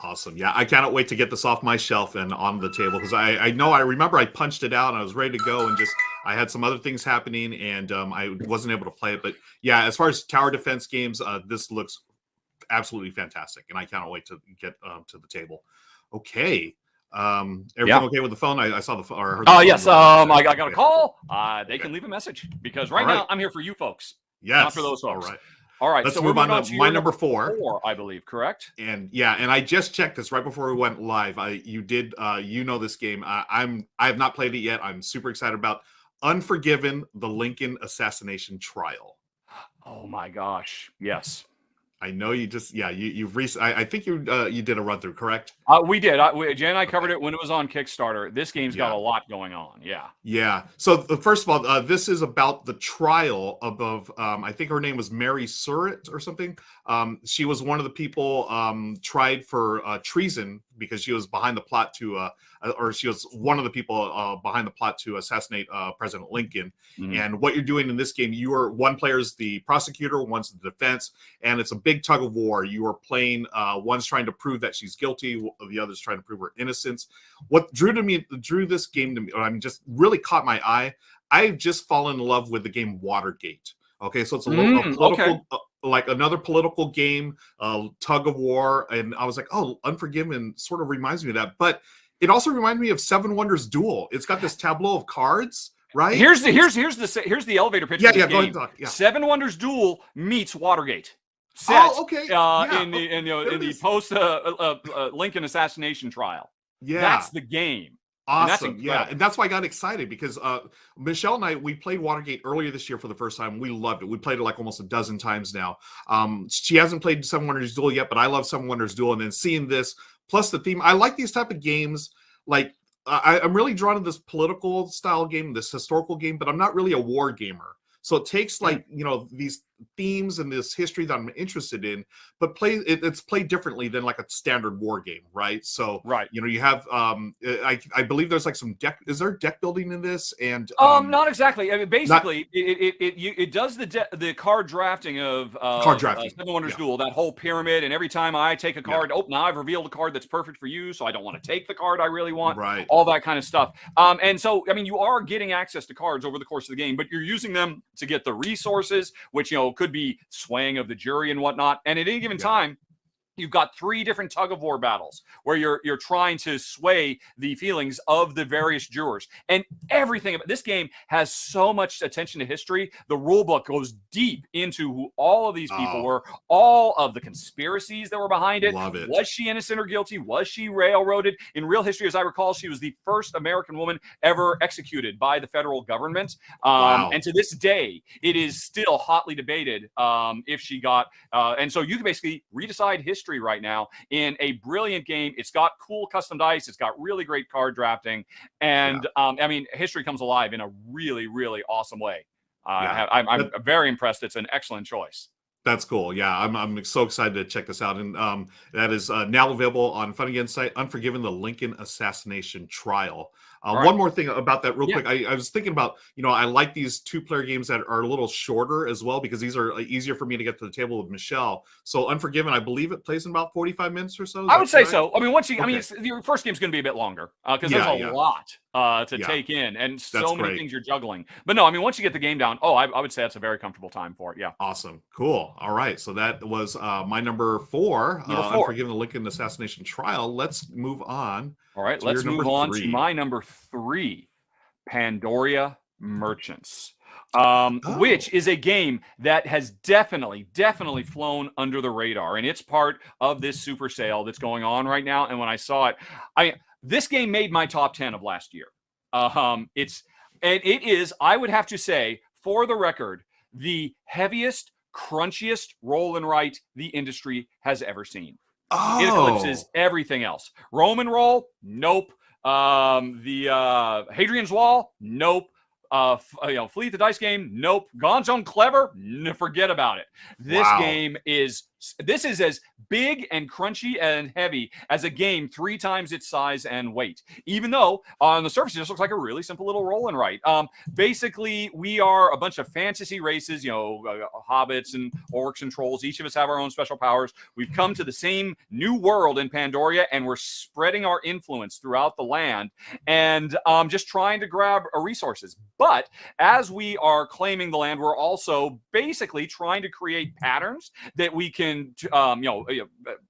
Awesome. Yeah, I cannot wait to get this off my shelf and on the table, because I remember I punched it out and I was ready to go, and I had some other things happening, and I wasn't able to play it. But yeah, as far as tower defense games, this looks absolutely fantastic, and I cannot wait to get to the table. Okay. Everything okay with the phone? I saw the phone. Or heard the phone. Yes. I got a call. They can leave a message, because right now I'm here for you folks. Yes. Not for those folks. All right. Let's move on to my number 4. 4, I believe, correct? And I just checked this right before we went live. You did, this game. I have not played it yet. I'm super excited about Unforgiven: The Lincoln Assassination Trial. Oh my gosh! Yes. I know you just you've I think you did a run through, correct? We did. Jen and I covered it when it was on Kickstarter. This game's got a lot going on. Yeah. So first of all, this is about the trial of I think her name was Mary Surratt or something. She was one of the people tried for treason, because she was behind the plot to she was one of the people behind the plot to assassinate President Lincoln. And what you're doing in this game, one player is the prosecutor, one's the defense, and it's a big tug of war. You are playing, one's trying to prove that she's guilty, the other's trying to prove her innocence. What drew this game to me, just really caught my eye. I've just fallen in love with the game Watergate. Okay, so it's a political, like another political game, tug of war, and I was like, oh, Unforgiven sort of reminds me of that, but it also reminded me of Seven Wonders Duel. It's got this tableau of cards, right? Here's the elevator pitch. Go ahead and talk. Yeah. Seven Wonders Duel meets Watergate. In the post Lincoln assassination trial. Yeah, that's the game. Awesome. And that's why I got excited, because Michelle and I, we played Watergate earlier this year for the first time. We loved it. We played it like almost a dozen times now. She hasn't played Seven Wonders Duel yet, but I love Seven Wonders Duel. And then seeing this plus the theme, I like these type of games. Like, I'm really drawn to this political style game, this historical game, but I'm not really a war gamer. So it takes like, these themes and this history that I'm interested in, but it's played differently than like a standard war game, right? So, Right. you have, I believe there's like some is there deck building in this? And not exactly. I mean, basically, it does the card drafting of card drafting. Seven Wonders Duel, that whole pyramid, and every time I take a card, now I've revealed a card that's perfect for you, so I don't want to take the card I really want, right? All that kind of stuff. And so, I mean, you are getting access to cards over the course of the game, but you're using them to get the resources, which could be swaying of the jury and whatnot. And at any given time, you've got 3 different tug-of-war battles where you're trying to sway the feelings of the various jurors. And everything about this game has so much attention to history. The rule book goes deep into who all of these people were, all of the conspiracies that were behind it. Love it. Was she innocent or guilty? Was she railroaded? In real history, as I recall, she was the first American woman ever executed by the federal government. Wow. And to this day, it is still hotly debated if she got... and so you can basically redecide history right now in a brilliant game. It's got cool custom dice. It's got really great card drafting. And I mean, history comes alive in a really, really awesome way. I'm very impressed. It's an excellent choice. That's cool. Yeah, I'm so excited to check this out. And that is now available on Funny site, Unforgiven, the Lincoln Assassination Trial. One more thing about that real quick. I was thinking about, I like these 2-player games that are a little shorter as well, because these are easier for me to get to the table with Michelle. So Unforgiven, I believe it plays in about 45 minutes or so. I would say so. I mean, your first game's going to be a bit longer because there's a lot to take in and so many things you're juggling. But no, I mean, once you get the game down, I would say that's a very comfortable time for it. Yeah. Awesome. Cool. All right. So that was my number 4. Unforgiven, the Lincoln Assassination Trial. Let's move on. All right. Let's move on to my number 3, Pandoria Merchants. Which is a game that has definitely flown under the radar, and it's part of this super sale that's going on right now. And when I saw it, this game made my top 10 of last year. It is, I would have to say, for the record, the heaviest, crunchiest roll and write the industry has ever seen. It eclipses everything else. Roman roll, nope. The Hadrian's Wall, nope. Fleet the Dice game, nope. Gone Zone Clever, forget about it. This game is as big and crunchy and heavy as a game 3 times its size and weight. Even though on the surface it just looks like a really simple little roll and write. Basically, we are a bunch of fantasy races, hobbits and orcs and trolls. Each of us have our own special powers. We've come to the same new world in Pandoria, and we're spreading our influence throughout the land and just trying to grab resources. But as we are claiming the land, we're also basically trying to create patterns that we can,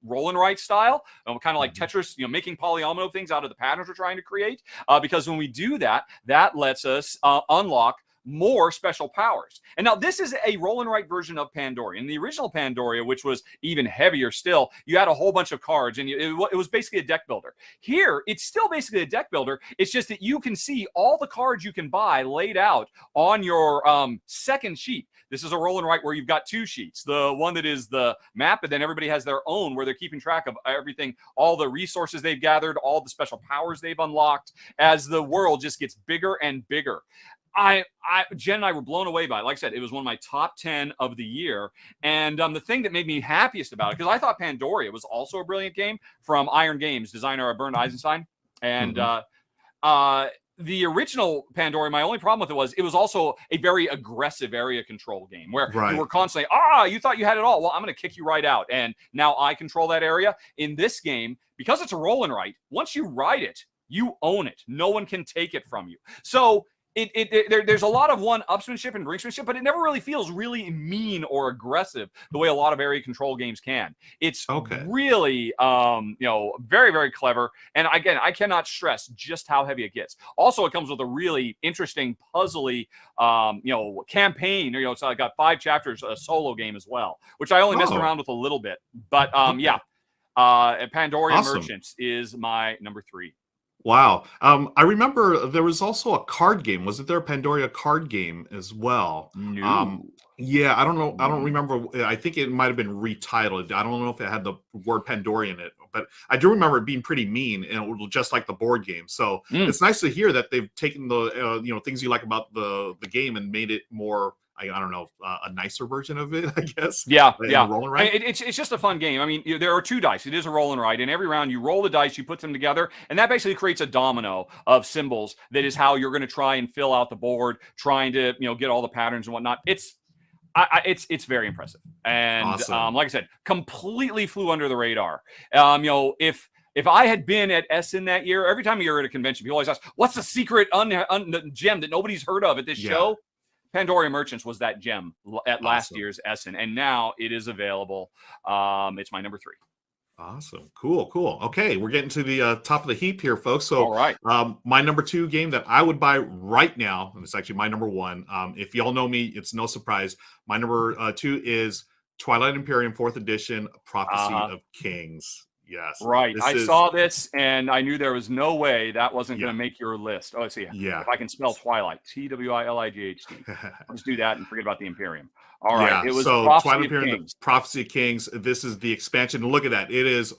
roll and write style, kind of like Tetris, making polyomino things out of the patterns we're trying to create. Because when we do that, that lets us unlock more special powers. And now this is a roll and write version of Pandoria. In the original Pandoria, which was even heavier still, you had a whole bunch of cards, and it was basically a deck builder. Here, it's still basically a deck builder. It's just that you can see all the cards you can buy laid out on your second sheet. This is a roll and write where you've got 2 sheets. The one that is the map, and then everybody has their own where they're keeping track of everything, all the resources they've gathered, all the special powers they've unlocked as the world just gets bigger and bigger. Jen and I were blown away by it. Like I said, it was one of my top 10 of the year. And the thing that made me happiest about it, because I thought Pandoria was also a brilliant game from Iron Games, designer Bernd Eisenstein. And the original Pandoria, my only problem with it was also a very aggressive area control game where you were constantly, you thought you had it all. Well, I'm going to kick you right out. And now I control that area. In this game, because it's a roll and write, once you write it, you own it. No one can take it from you. So there's a lot of one-upsmanship and brinksmanship, but it never really feels really mean or aggressive the way a lot of area control games can. It's really, very, very clever. And again, I cannot stress just how heavy it gets. Also, it comes with a really interesting, puzzly, campaign. So I got 5 chapters, a solo game as well, which I only messed around with a little bit. But Pandoria Merchants is my number 3. Wow. I remember there was also a card game. Wasn't there a Pandoria card game as well? No. Um, yeah, I don't know. I don't remember. I think it might have been retitled. I don't know if it had the word Pandoria in it, but I do remember it being pretty mean and just like the board game. So Mm. it's nice to hear that they've taken the things you like about the game and made it more. I don't know, a nicer version of it, I guess. Yeah, In yeah. the roll and I write. mean, it's just a fun game. I mean, there are 2 dice. It is a roll and write. In every round, you roll the dice, you put them together, and that basically creates a domino of symbols. That is how you're going to try and fill out the board, trying to get all the patterns and whatnot. It's very impressive, and Awesome. like I said, completely flew under the radar. If I had been at Essen that year, every time you're at a convention, people always ask, "What's the secret gem that nobody's heard of at this Yeah. show?" Pandoria Merchants was that gem at last Awesome. year's Essen, and now it is available. It's my number 3. Awesome. Cool. Cool. Okay. We're getting to the top of the heap here, folks. All So, right. my number 2 game that I would buy right now, and it's actually my number 1. If y'all know me, it's no surprise. My number 2 is Twilight Imperium 4th edition, Prophecy Uh, of Kings. Yes. right. This I is, saw this, and I knew there was no way that wasn't going yeah. to make your list. Oh, let's see. Yeah. If I can spell Twilight, Twilight. Let's do that and forget about the Imperium. All right. Yeah. It was So, Prophecy Twilight of Imperium, the Kings. Prophecy of Kings. This is the expansion. Look at that. It is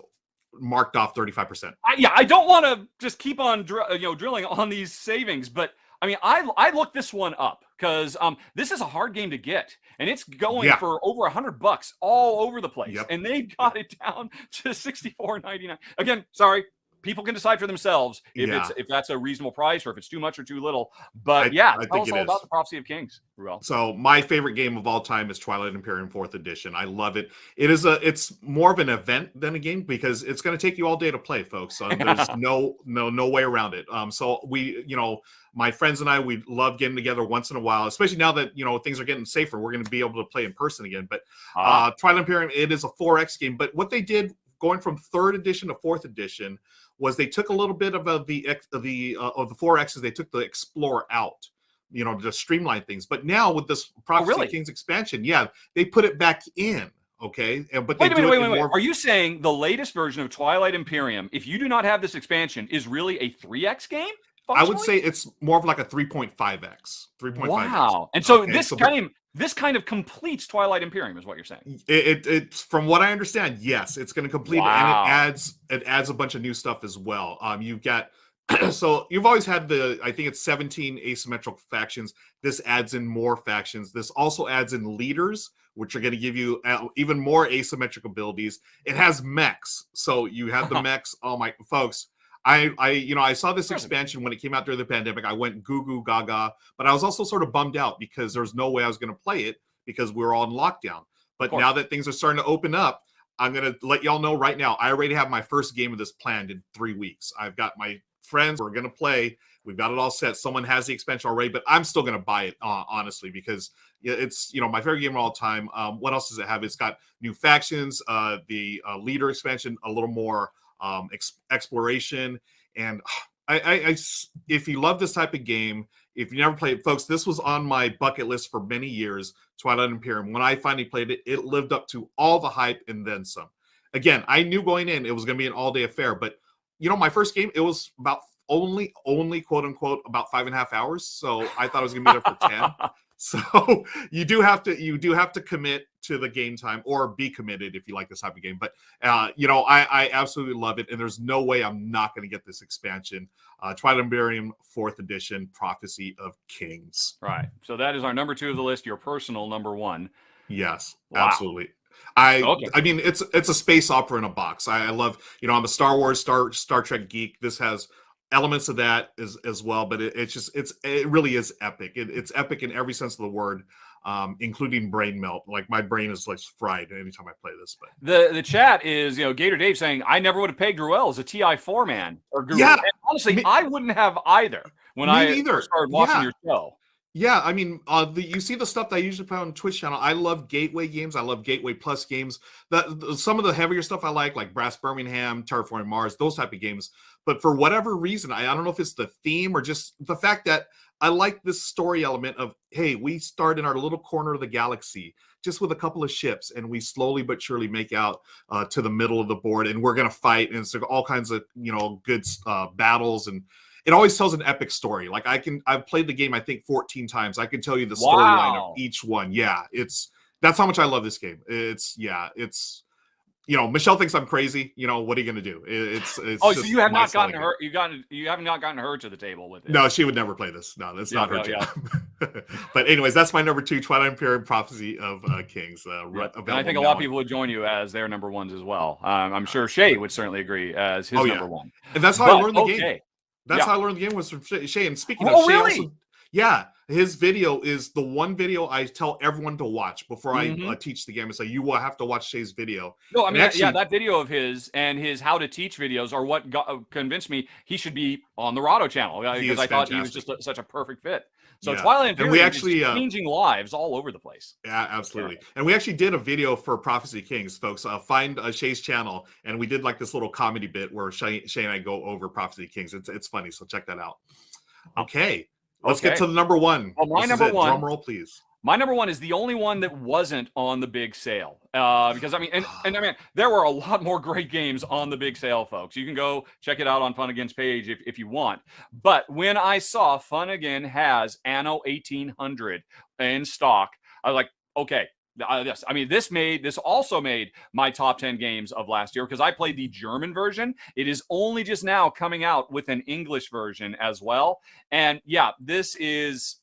marked off 35%. I don't want to just keep on drilling on these savings, but I mean, I looked this one up because this is a hard game to get, and it's going Yeah. for over $100 all over the place, Yep. and they got it down to $64.99. Again, sorry, people can decide for themselves Yeah. if that's a reasonable price or if it's too much or too little. But yeah, I tell think us it all is. about the Prophecy of Kings, Ruel. So my favorite game of all time is Twilight Imperium 4th edition. I love it. It's more of an event than a game because it's going to take you all day to play, folks. There's no way around it. So my friends and I, we love getting together once in a while, especially now that things are getting safer. We're going to be able to play in person again. But Twilight Imperium, it is a 4X game. But what they did going from 3rd edition to 4th edition was they took a little bit of the 4Xs. They took the Explore out, to streamline things. But now with this Prophecy really? of Kings expansion, yeah, they put it back in. Okay, but they Wait a minute, do wait. Are you saying the latest version of Twilight Imperium, if you do not have this expansion, is really a 3X game? I would say it's more of like a 3.5X. 3.5X. Wow. And so Okay, this kind of completes Twilight Imperium, is what you're saying. It's from what I understand, yes, it's going to complete it, and it adds a bunch of new stuff as well. You've got so you've always had I think it's 17 asymmetrical factions. This adds in more factions. This also adds in leaders, which are going to give you even more asymmetric abilities. It has mechs, so you have the mechs. Oh my folks. I saw this expansion when it came out during the pandemic. I went goo goo gaga, but I was also sort of bummed out because there's no way I was going to play it because we were all in lockdown. But now that things are starting to open up, I'm going to let y'all know right now. I already have my first game of this planned in 3 weeks. I've got my friends. We're going to play. We've got it all set. Someone has the expansion already, but I'm still going to buy it, honestly, because it's my favorite game of all time. What else does it have? It's got new factions, the leader expansion, a little more exploration, and if you love this type of game, if you never played it, folks, this was on my bucket list for many years. Twilight Imperium. When I finally played it, it lived up to all the hype and then some. Again, I knew going in it was going to be an all-day affair, but my first game, it was about only quote unquote about 5.5 hours. So I thought I was going to be there for 10. So you do have to commit to the game time or be committed if you like this type of game. But I absolutely love it, and there's no way I'm not going to get this expansion. Twilight Imperium 4th edition, Prophecy of Kings. Right. So that is our number 2 of the list. Your personal number 1. Yes, wow. Absolutely. I mean, it's a space opera in a box. I love, I'm a Star Wars, Star Trek geek. This has elements of that as well, but it really is epic. It's epic in every sense of the word, including brain melt. Like my brain is like fried anytime I play this. But the chat is Gator Dave saying I never would have pegged Ruel as a TI4 man or guru. Yeah, and honestly, I wouldn't have either when I either. started watching your show. Yeah, I mean, you see the stuff that I usually put on Twitch channel. I love Gateway games. I love Gateway Plus games. Some of the heavier stuff I like Brass Birmingham, Terraforming Mars, those type of games. But for whatever reason, I don't know if it's the theme or just the fact that I like this story element of, hey, we start in our little corner of the galaxy just with a couple of ships, and we slowly but surely make out to the middle of the board, and we're gonna fight, and it's all kinds of good battles, and it always tells an epic story. Like I've played the game, I think 14 times. I can tell you the storyline of each one. Yeah, that's how much I love this game. It's Michelle thinks I'm crazy. What are you gonna do? It's so you have not gotten her. You have not gotten her to the table with it. No, she would never play this. No, that's not her jam. But anyways, that's my number 2, Twilight Imperium Prophecy of Kings. And I think a lot of people would join you as their number ones as well. I'm sure Shay would certainly agree as his number one. And that's how I learned the game. That's how I learned the game was from Shay. And speaking of Shay, really? His video is the one video I tell everyone to watch before I teach the game. And say you will have to watch Shay's video. No, I mean, actually, that video of his and his how to teach videos are what convinced me he should be on the Rahdo channel because I thought he was just such a perfect fit. So Twilight Imperium is changing lives all over the place. Yeah, absolutely. Yeah. And we actually did a video for Prophecy Kings, folks. Find Shay's channel, and we did like this little comedy bit where Shay and I go over Prophecy Kings. It's funny, so check that out. Okay. Let's get to the number one. Well, my number one. Drum roll, please. My number one is the only one that wasn't on the big sale. Because I mean, there were a lot more great games on the big sale, folks. You can go check it out on Fun Again's page if you want. But when I saw Fun Again has Anno 1800 in stock, I was like, okay. Yes, I mean, this also made my top 10 games of last year because I played the German version. It is only just now coming out with an English version as well. And yeah, this is,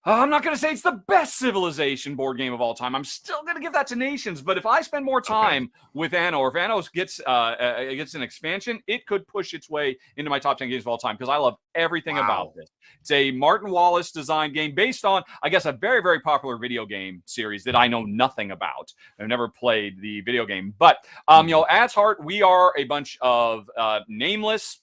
I'm not going to say it's the best Civilization board game of all time. I'm still going to give that to Nations. But if I spend more time with Anno, or if Anno gets an expansion, it could push its way into my top 10 games of all time because I love everything about this. It's a Martin Wallace designed game based on, I guess, a very, very popular video game series that I know nothing about. I've never played the video game. But, at heart, we are a bunch of nameless,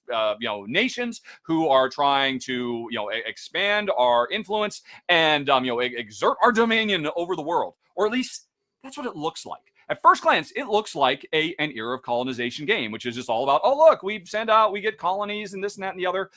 nations who are trying to, expand our influence and exert our dominion over the world, or at least that's what it looks like. At first glance, it looks like an era of colonization game, which is just all about, oh, look, we send out, we get colonies and this and that and the other.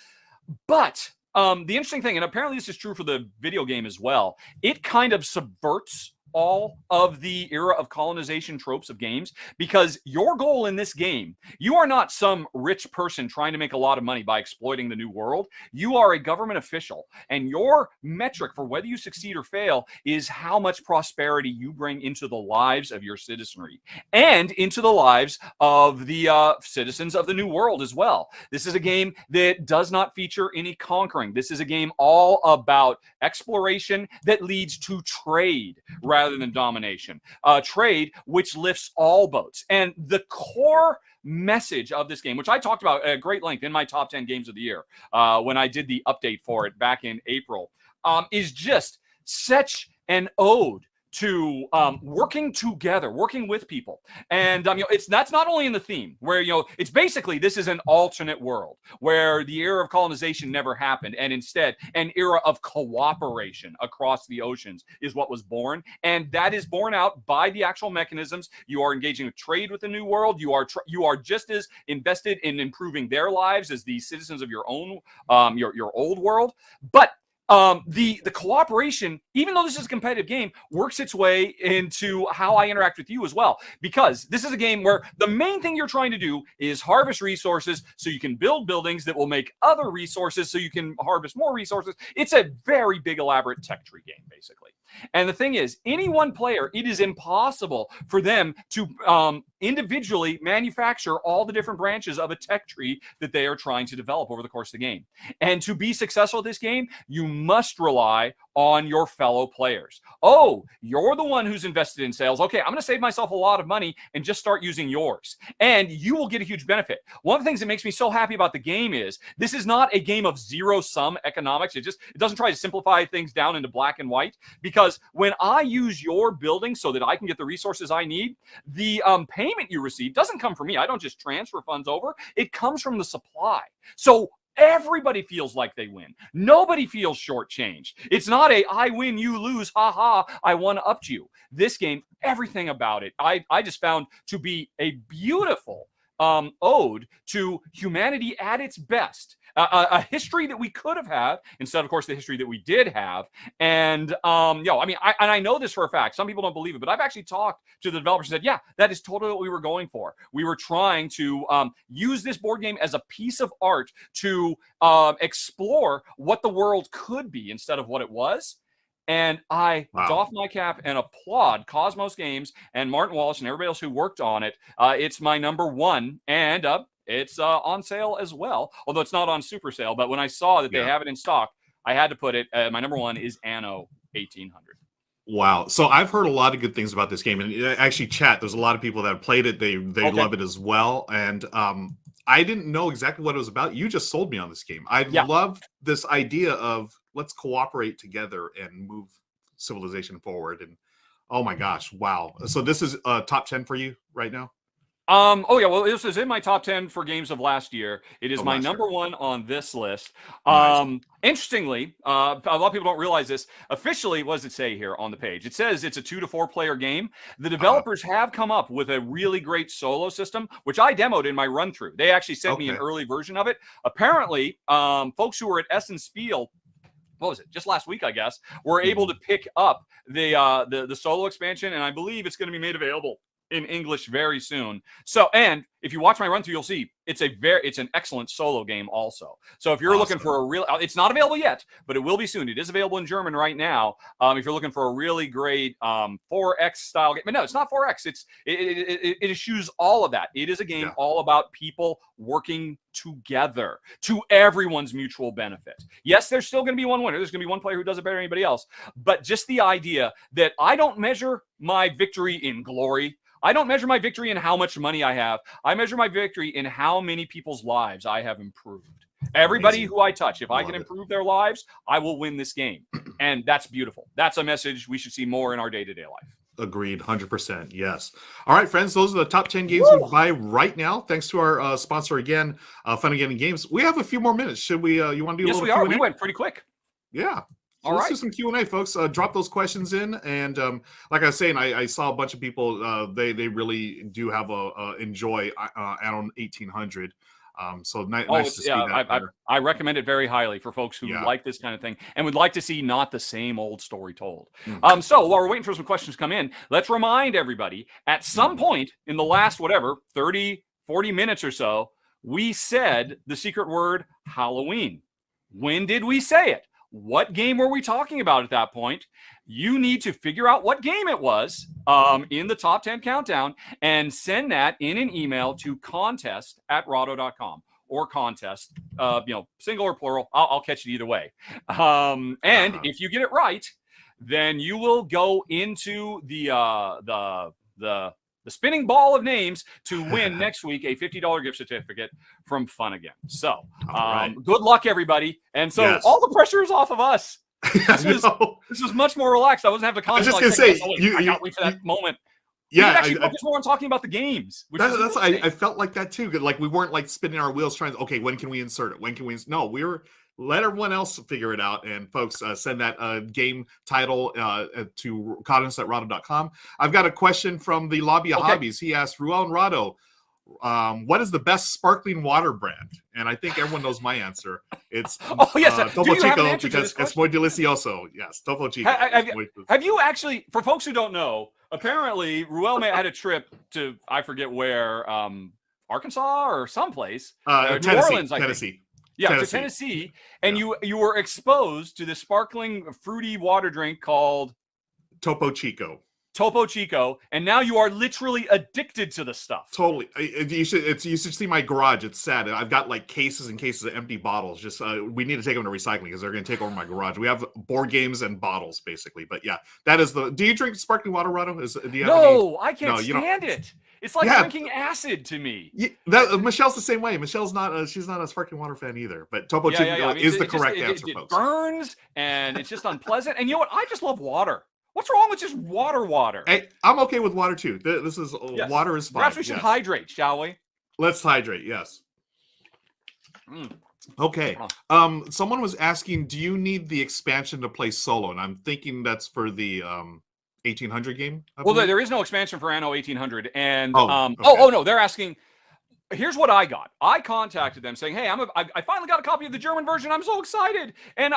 But the interesting thing, and apparently this is true for the video game as well, it kind of subverts all of the era of colonization tropes of games, because your goal in this game, you are not some rich person trying to make a lot of money by exploiting the new world. You are a government official, and your metric for whether you succeed or fail is how much prosperity you bring into the lives of your citizenry and into the lives of the citizens of the new world as well. This is a game that does not feature any conquering. This is a game all about exploration that leads to trade rather than domination. Trade, which lifts all boats. And the core message of this game, which I talked about at great length in my top 10 games of the year when I did the update for it back in April, is just such an ode to working together, working with people. And that's not only in the theme where it's basically this is an alternate world where the era of colonization never happened, and instead an era of cooperation across the oceans is what was born, and that is borne out by the actual mechanisms. You are engaging with trade with the new world. You are just as invested in improving their lives as the citizens of your own your old world, but the cooperation, even though this is a competitive game, works its way into how I interact with you as well. Because this is a game where the main thing you're trying to do is harvest resources so you can build buildings that will make other resources so you can harvest more resources. It's a very big, elaborate tech tree game, basically. And the thing is, any one player, it is impossible for them to individually manufacture all the different branches of a tech tree that they are trying to develop over the course of the game. And to be successful at this game, you must rely on your fellow players. Oh, you're the one who's invested in sales. Okay, I'm going to save myself a lot of money and just start using yours. And you will get a huge benefit. One of the things that makes me so happy about the game is this is not a game of zero-sum economics. It doesn't try to simplify things down into black and white, because when I use your building so that I can get the resources I need, the payment you receive doesn't come from me. I don't just transfer funds over. It comes from the supply. So Everybody feels like they win. Nobody feels shortchanged. It's not a I win, you lose, haha, I one-upped you. This game, everything about it, I just found to be a beautiful ode to humanity at its best. A history that we could have had instead, of course, the history that we did have. And I know this for a fact. Some people don't believe it, but I've actually talked to the developers and said, yeah, that is totally what we were going for. We were trying to use this board game as a piece of art to explore what the world could be instead of what it was. And I doff my cap and applaud Cosmos Games and Martin Wallace and everybody else who worked on it. It's my number one, and it's on sale as well, although it's not on super sale. But when I saw that they have it in stock, I had to put it. My number one is Anno 1800. Wow. So I've heard a lot of good things about this game. And actually, chat, there's a lot of people that have played it. They love it as well. And I didn't know exactly what it was about. You just sold me on this game. I love this idea of let's cooperate together and move civilization forward. And oh my gosh, wow. So this is top 10 for you right now? Well, this is in my top 10 for games of last year. It is my number one on this list. Nice. Interestingly, a lot of people don't realize this. Officially, what does it say here on the page? It says it's a 2 to 4 player game. The developers have come up with a really great solo system, which I demoed in my run through. They actually sent me an early version of it. Apparently, folks who were at Essen Spiel, what was it? Just last week, I guess, were able to pick up the solo expansion, and I believe it's going to be made available in English very soon. So, and if you watch my run through, you'll see it's an excellent solo game also. So if you're looking for a real, it's not available yet, but it will be soon. It is available in German right now. If you're looking for a really great 4X style game, but no, it's not 4X. It eschews all of that. It is a game all about people working together to everyone's mutual benefit. Yes, there's still going to be one winner. There's going to be one player who does it better than anybody else. But just the idea that I don't measure my victory in glory. I don't measure my victory in how much money I have. I measure my victory in how many people's lives I have improved. Everybody who I touch, if I can improve their lives, I will win this game. And that's beautiful. That's a message we should see more in our day-to-day life. Agreed, 100%. Yes. All right, friends, those are the top 10 games we buy right now. Thanks to our sponsor again, Fun and Gaming Games. We have a few more minutes. Should we? You want to do a little Q&A? Yes, we are. We went pretty quick. Yeah. So let's do some Q&A, folks. Drop those questions in. And like I was saying, I saw a bunch of people, they really do have enjoy Anno 1800. So nice to see that. I recommend it very highly for folks who like this kind of thing and would like to see not the same old story told. So while we're waiting for some questions to come in, let's remind everybody at some point in the last, 30, 40 minutes or so, we said the secret word Halloween. When did we say it? What game were we talking about at that point? You need to figure out what game it was in the top 10 countdown and send that in an email to contest@rahdo.com or contest, single or plural. I'll catch it either way. And if you get it right, then you will go into the spinning ball of names to win next week a $50 gift certificate from Fun Again. So good luck, everybody. And so all the pressure is off of us. This is much more relaxed. I wasn't having to concentrate. I was just going to say, I can't wait for that moment. Yeah, actually focus more on talking about the games. I felt like that too. Like we weren't like spinning our wheels trying to, okay, when can we insert it? When can we? No, we were let everyone else figure it out. And folks, send that game title to contest@rahdo.com. I've got a question from the Lobby of Hobbies. He asked, Ruel and Rahdo, what is the best sparkling water brand? And I think everyone knows my answer. It's Topo Chico because it's muy delicioso. Yes, Topo Chico. Have you actually, for folks who don't know, apparently Ruel had a trip to, I forget where, Arkansas or someplace. Tennessee, New Orleans, I Tennessee. think. Yeah, to Tennessee, and you were exposed to this sparkling, fruity water drink called Topo Chico. Topo Chico, and now you are literally addicted to the stuff. Totally. You should see my garage. It's sad. I've got like cases and cases of empty bottles. Just we need to take them to recycling because they're going to take over my garage. We have board games and bottles basically. But yeah, that is the. Do you drink sparkling water, Rahdo? I can't stand it. It's like drinking acid to me. Michelle's the same way. Michelle's not. She's not a sparkling water fan either. But Topo Chico is the correct answer, folks. It burns and it's just unpleasant. And you know what? I just love water. What's wrong with just water? Hey, I'm okay with water too. This is water is fine. Perhaps we should hydrate, shall we? Let's hydrate. Yes. Okay. Someone was asking, do you need the expansion to play solo? And I'm thinking that's for the 1800 game. Well, there is no expansion for Anno 1800, and okay. no, they're asking. Here's what I got. I contacted them saying, "Hey, I finally got a copy of the German version. I'm so excited!" And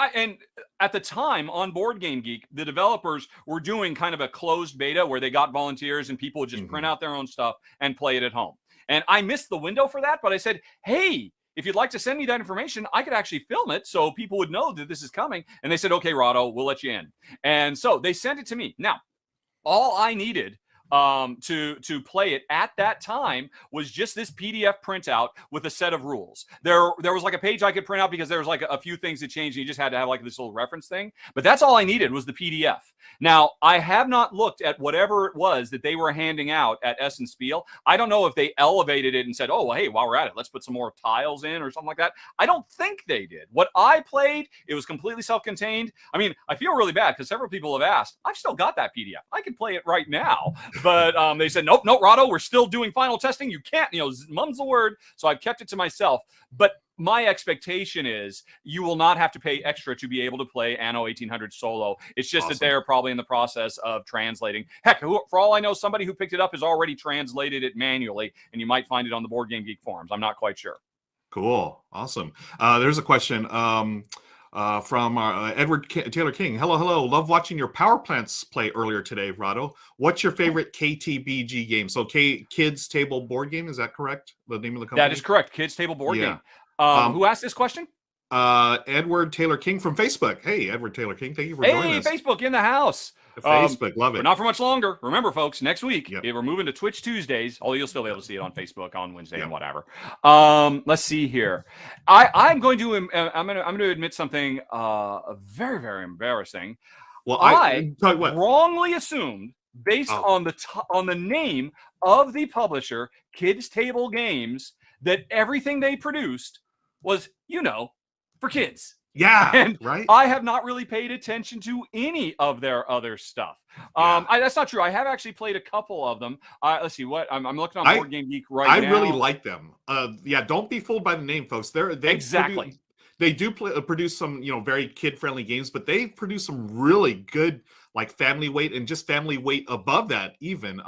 at the time on Board Game Geek, the developers were doing kind of a closed beta where they got volunteers and people would just print out their own stuff and play it at home. And I missed the window for that, but I said, "Hey, if you'd like to send me that information, I could actually film it so people would know that this is coming." And they said, "Okay, Rahdo, we'll let you in." And so they sent it to me. Now, all I needed to play it at that time was just this PDF printout with a set of rules. There was like a page I could print out because there was like a few things that changed. And you just had to have like this little reference thing. But that's all I needed was the PDF. Now, I have not looked at whatever it was that they were handing out at Essen Spiel. I don't know if they elevated it and said, "Oh, well, hey, while we're at it, let's put some more tiles in," or something like that. I don't think they did. What I played, it was completely self-contained. I mean, I feel really bad because several people have asked. I've still got that PDF. I can play it right now. But they said, nope, Rahdo, we're still doing final testing. You can't, mum's the word. So I've kept it to myself. But my expectation is you will not have to pay extra to be able to play Anno 1800 solo. It's just that they're probably in the process of translating. Heck, for all I know, somebody who picked it up has already translated it manually, and you might find it on the Board Game Geek forums. I'm not quite sure. Cool. Awesome. There's a question from Edward Taylor King. Hello. Love watching your power plants play earlier today, Rahdo. What's your favorite KTBG game? So Kids Table Board Game, is that correct? The name of the company? That is correct. Kids Table Board Game. Who asked this question? Edward Taylor King from Facebook. Hey, Edward Taylor King, thank you for joining us. Hey, Facebook in the house. Facebook, love it. But not for much longer. Remember, folks, next week, we're moving to Twitch Tuesdays, although you'll still be able to see it on Facebook on Wednesday and whatever. Let's see here. I'm going to admit something very, very embarrassing. Well, I wrongly assumed, based on the name of the publisher, Kids Table Games, that everything they produced was, for kids. Yeah, and right. I have not really paid attention to any of their other stuff. That's not true. I have actually played a couple of them. Let's see what I'm looking on Board Game Geek now. I really like them. Don't be fooled by the name, folks. They do produce some, very kid-friendly games, but they produce some really good, like family weight and just family weight above that even.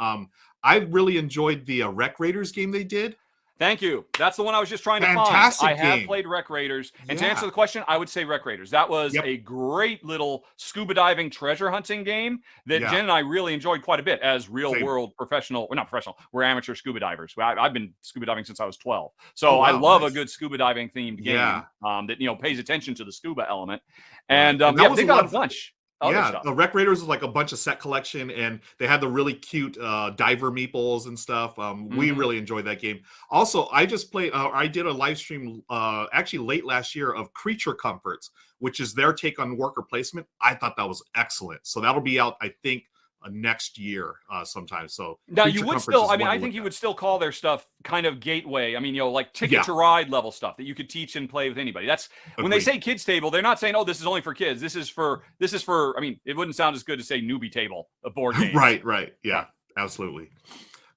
I really enjoyed the Wreck Raiders game they did. Thank you. That's the one I was just trying to Fantastic find. I game. have played Wreck Raiders. And to answer the question, I would say Wreck Raiders. That was a great little scuba diving treasure hunting game that Jen and I really enjoyed quite a bit as real-world professional. We're not professional. We're amateur scuba divers. I've been scuba diving since I was 12. So I love a good scuba diving themed game that, pays attention to the scuba element. And they got a bunch. The Wreck Raiders is like a bunch of set collection, and they had the really cute diver meeples and stuff. We really enjoyed that game. Also, I just played. I did a live stream actually late last year of Creature Comforts, which is their take on worker placement. I thought that was excellent. So that'll be out, I think, next year sometime. So now you would still, I think you would still call their stuff kind of gateway. I mean, like Ticket to Ride level stuff that you could teach and play with anybody. That's when they say kids table, they're not saying, oh, this is only for kids. This is for, I mean, it wouldn't sound as good to say newbie table, a board game. Right. Yeah, absolutely.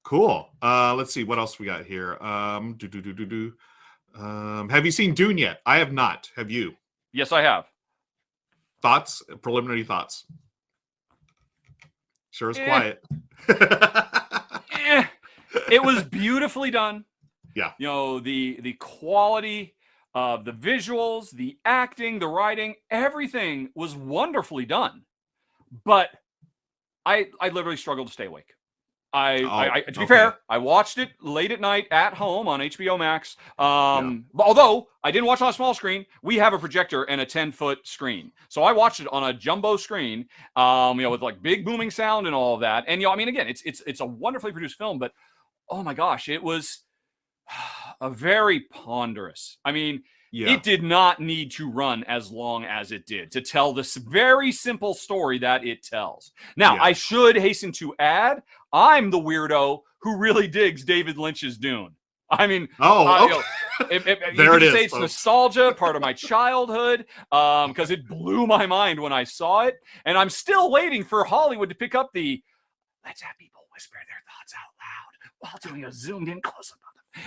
Cool. Let's see what else we got here. Have you seen Dune yet? I have not. Have you? Yes, I have. Thoughts? Preliminary thoughts? Sure is quiet. It was beautifully done. Yeah. The quality of the visuals, the acting, the writing, everything was wonderfully done. But I literally struggled to stay awake. To be fair, I watched it late at night at home on HBO Max. Although I didn't watch it on a small screen, we have a projector and a 10-foot screen. So I watched it on a jumbo screen, with like big booming sound and all of that. And again, it's a wonderfully produced film, but oh my gosh, it was a very ponderous. I mean, it did not need to run as long as it did to tell this very simple story that it tells. Now, I should hasten to add, I'm the weirdo who really digs David Lynch's Dune. I mean, there it is. It's nostalgia, part of my childhood, because it blew my mind when I saw it. And I'm still waiting for Hollywood to pick up the let's have people whisper their thoughts out loud while doing a zoomed in close-up.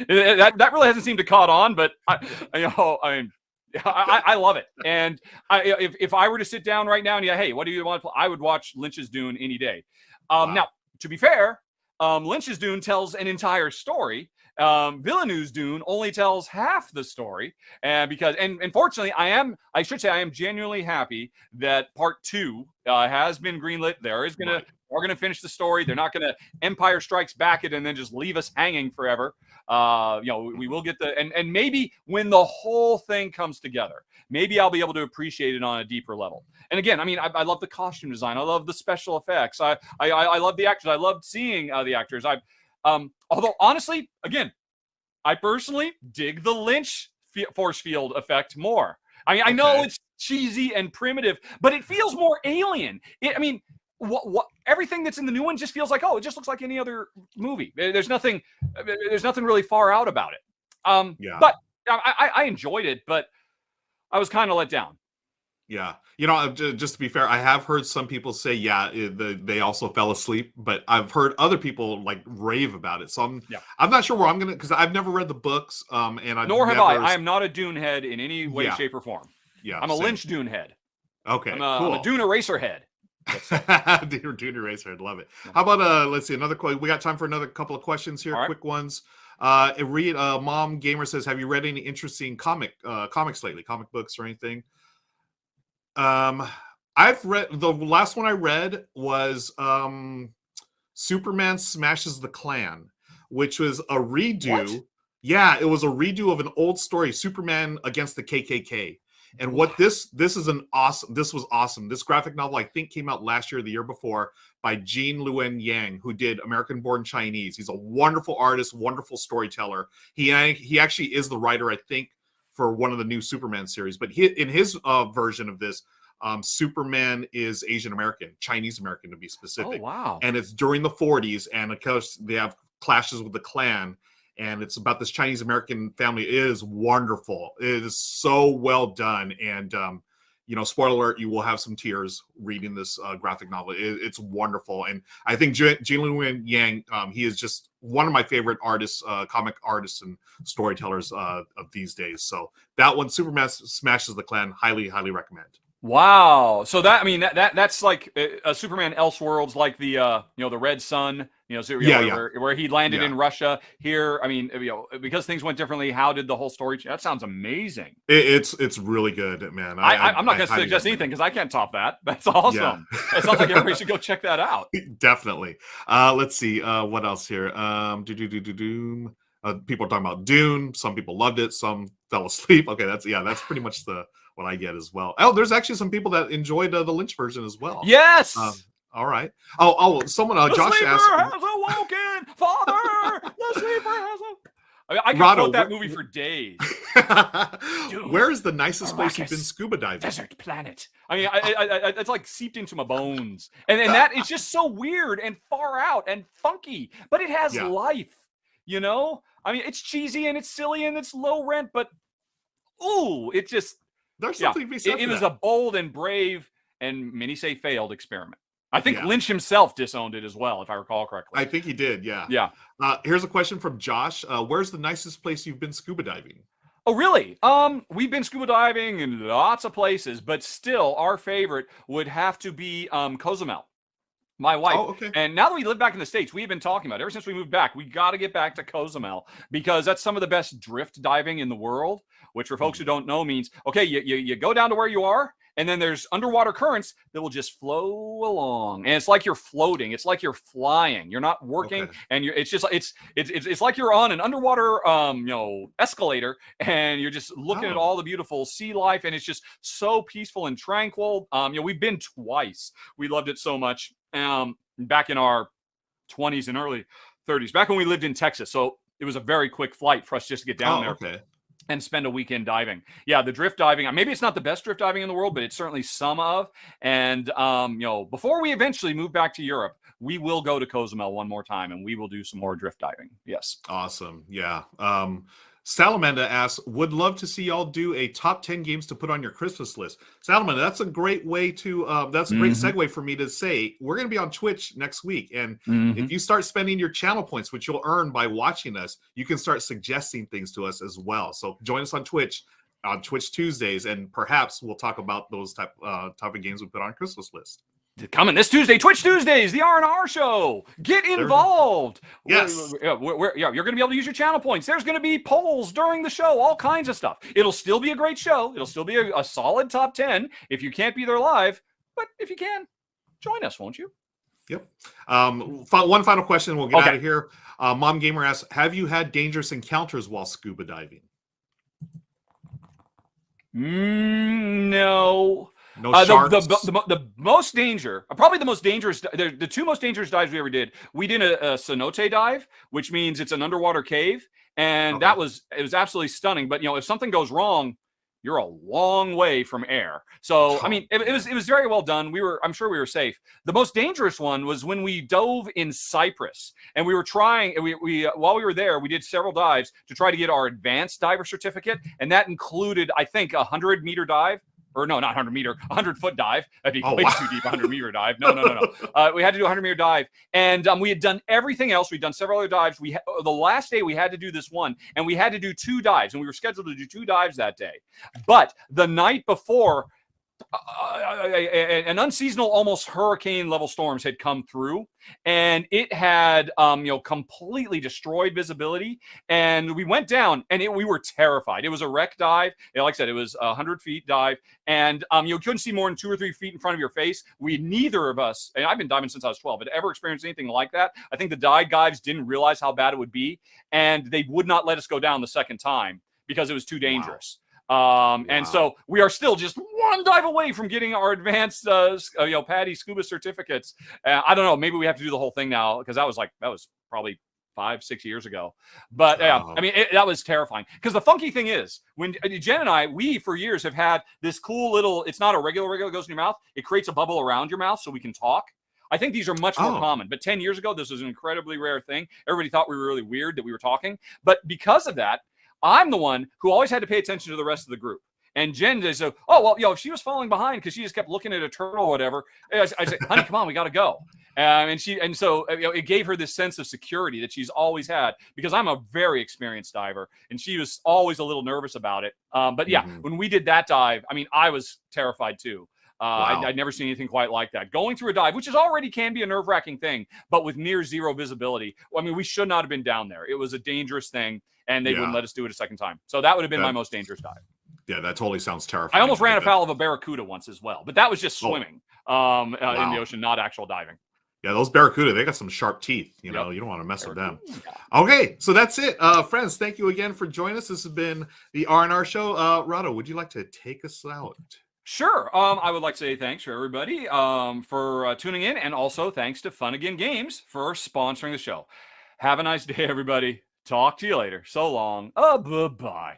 That really hasn't seemed to caught on, but I mean, I love it. And if I were to sit down right now and hey, what do you want to play? I would watch Lynch's Dune any day. Wow. Now, to be fair, Lynch's Dune tells an entire story. Villeneuve's Dune only tells half the story, and fortunately, I am genuinely happy that part 2 has been greenlit. We're gonna finish the story. They're not gonna Empire Strikes Back it and then just leave us hanging forever. We will get and maybe when the whole thing comes together, maybe I'll be able to appreciate it on a deeper level. And again, I mean, I love the costume design. I love the special effects. I love the actors. I loved seeing the actors. Although honestly, again, I personally dig the Lynch force field effect more. I mean, I know it's cheesy and primitive, but it feels more alien. What everything that's in the new one just feels like, it just looks like any other movie. There's nothing really far out about it. But I enjoyed it, but I was kind of let down. Yeah. Just to be fair, I have heard some people say, they also fell asleep, but I've heard other people like rave about it. So I'm not sure where I'm going to, because I've never read the books. Nor have I. I am not a Dune head in any way, shape, or form. Yeah. I'm a Lynch Dune head. Okay. I'm a Dune Eraser head. Dune Eraser, I'd love it. How about let's see, another question. We got time for another couple of questions here, quick ones. Mom Gamer says, have you read any interesting comics lately, comic books or anything? I've read, the last one I read was Superman Smashes the Klan, which was a redo. What? Yeah, it was a redo of an old story, Superman against the KKK. And this was awesome. This graphic novel, I think, came out last year or the year before by Jean Luen Yang, who did American Born Chinese. He's a wonderful artist, wonderful storyteller. He actually is the writer, I think, for one of the new Superman series. But in his version of this, Superman is Asian American, Chinese American to be specific. Oh, wow. And it's during the 40s, and of course they have clashes with the Klan. And it's about this Chinese American family. It is wonderful. It is so well done. And, spoiler alert, you will have some tears reading this graphic novel. It's wonderful. And I think Jean Luen Yang, he is just one of my favorite artists, comic artists and storytellers of these days. So that one, Superman Smashes the Klan, highly, highly recommend. Wow. So that's like a Superman Elseworlds, like the the Red Sun, where he landed in Russia. Here, because things went differently, how did the whole story? That sounds amazing. It's really good, man. I'm not going to suggest anything because I can't top that. That's awesome. It sounds like everybody should go check that out. Definitely. Let's see what else here. People are talking about Dune. Some people loved it. Some fell asleep. Okay, that's pretty much what I get as well. Oh, there's actually some people that enjoyed the Lynch version as well. Yes. All right. Someone, Josh asked. The sleeper has awoken, Father. The sleeper has awoken. I could quote that movie for days. Where is the nicest place you've been scuba diving? Desert planet. It's like seeped into my bones, and that is just so weird and far out and funky, but it has life. It's cheesy and it's silly and it's low rent, but it just. There's something to be said. It was a bold and brave and many say failed experiment. I think Lynch himself disowned it as well, if I recall correctly. I think he did, yeah. Yeah. Here's a question from Josh. Where's the nicest place you've been scuba diving? Oh, really? We've been scuba diving in lots of places, but still our favorite would have to be Cozumel. My wife. Oh, okay. And now that we live back in the States, we've been talking about it. Ever since we moved back, we got to get back to Cozumel because that's some of the best drift diving in the world, which for folks who don't know means, okay, you go down to where you are, and then there's underwater currents that will just flow along. And it's like you're floating. It's like you're flying. You're not working. And it's like you're on an underwater, escalator, and you're just looking at all the beautiful sea life. And it's just so peaceful and tranquil. We've been twice. We loved it so much. Back in our 20s and early 30s, back when we lived in Texas. So it was a very quick flight for us just to get down there. Okay. And spend a weekend diving. Yeah, the drift diving, maybe it's not the best drift diving in the world, but it's certainly some of. And, before we eventually move back to Europe, we will go to Cozumel one more time and we will do some more drift diving. Yes. Awesome. Yeah. Salamanda asks, would love to see y'all do a top 10 games to put on your Christmas list. Salamanda, that's a great way to, that's a great segue for me to say, we're going to be on Twitch next week. And if you start spending your channel points, which you'll earn by watching us, you can start suggesting things to us as well. So join us on Twitch on Twitch Tuesdays, and perhaps we'll talk about those type of games we put on Christmas list. Coming this Tuesday, Twitch Tuesdays, the R&R show. Get involved. Yes. You're going to be able to use your channel points. There's going to be polls during the show, all kinds of stuff. It'll still be a great show. It'll still be a solid top 10 if you can't be there live. But if you can, join us, won't you? Yep. One final question. We'll get out of here. Mom Gamer asks, have you had dangerous encounters while scuba diving? No. No sharks? The most danger, probably the most dangerous, the two most dangerous dives we ever did. We did a cenote dive, which means it's an underwater cave. And it was absolutely stunning. But, if something goes wrong, you're a long way from air. So, I mean, it was very well done. I'm sure we were safe. The most dangerous one was when we dove in Cyprus, and we were trying, while we were there, we did several dives to try to get our advanced diver certificate. And that included, I think, 100-meter dive. Or no, not 100-meter, 100-foot dive. That'd be way too deep, 100-meter dive. No. We had to do a 100-meter dive. And we had done everything else. We'd done several other dives. The last day, we had to do this one. And we had to do 2 dives. And we were scheduled to do 2 dives that day. But the night before, an unseasonal, almost hurricane-level storms had come through. And it had, completely destroyed visibility. And we went down, and we were terrified. It was a wreck dive. Like I said, it was a 100-feet dive. And you couldn't see more than 2 or 3 feet in front of your face. Neither of us, and I've been diving since I was 12, had ever experienced anything like that. I think the dive guides didn't realize how bad it would be. And they would not let us go down the second time because it was too dangerous. Wow. And so we are still just one dive away from getting our advanced, PADI scuba certificates. I don't know. Maybe we have to do the whole thing now because that was probably 5-6 years ago. But I mean, that was terrifying because the funky thing is when Jen and I, we for years have had this cool little, it's not a regular that goes in your mouth. It creates a bubble around your mouth so we can talk. I think these are much more common, but 10 years ago, this was an incredibly rare thing. Everybody thought we were really weird that we were talking. But because of that, I'm the one who always had to pay attention to the rest of the group. And Jen said, if she was falling behind because she just kept looking at a turtle or whatever, I said, honey, come on, we got to go. And so it gave her this sense of security that she's always had because I'm a very experienced diver and she was always a little nervous about it. But when we did that dive, I mean, I was terrified too. I'd never seen anything quite like that. Going through a dive, which already can be a nerve-wracking thing, but with near zero visibility. I mean, we should not have been down there. It was a dangerous thing, and they wouldn't let us do it a second time. So that would have been my most dangerous dive. Yeah, that totally sounds terrifying. I almost ran afoul of a barracuda once as well, but that was just swimming in the ocean, not actual diving. Yeah, those barracuda, they got some sharp teeth. You know, you don't want to mess with them. Okay, so that's it. Friends, thank you again for joining us. This has been the R&R Show. Rahdo, would you like to take us out? Sure. I would like to say thanks for everybody for tuning in, and also thanks to Fun Again Games for sponsoring the show. Have a nice day, everybody. Talk to you later. So long. Bye-bye.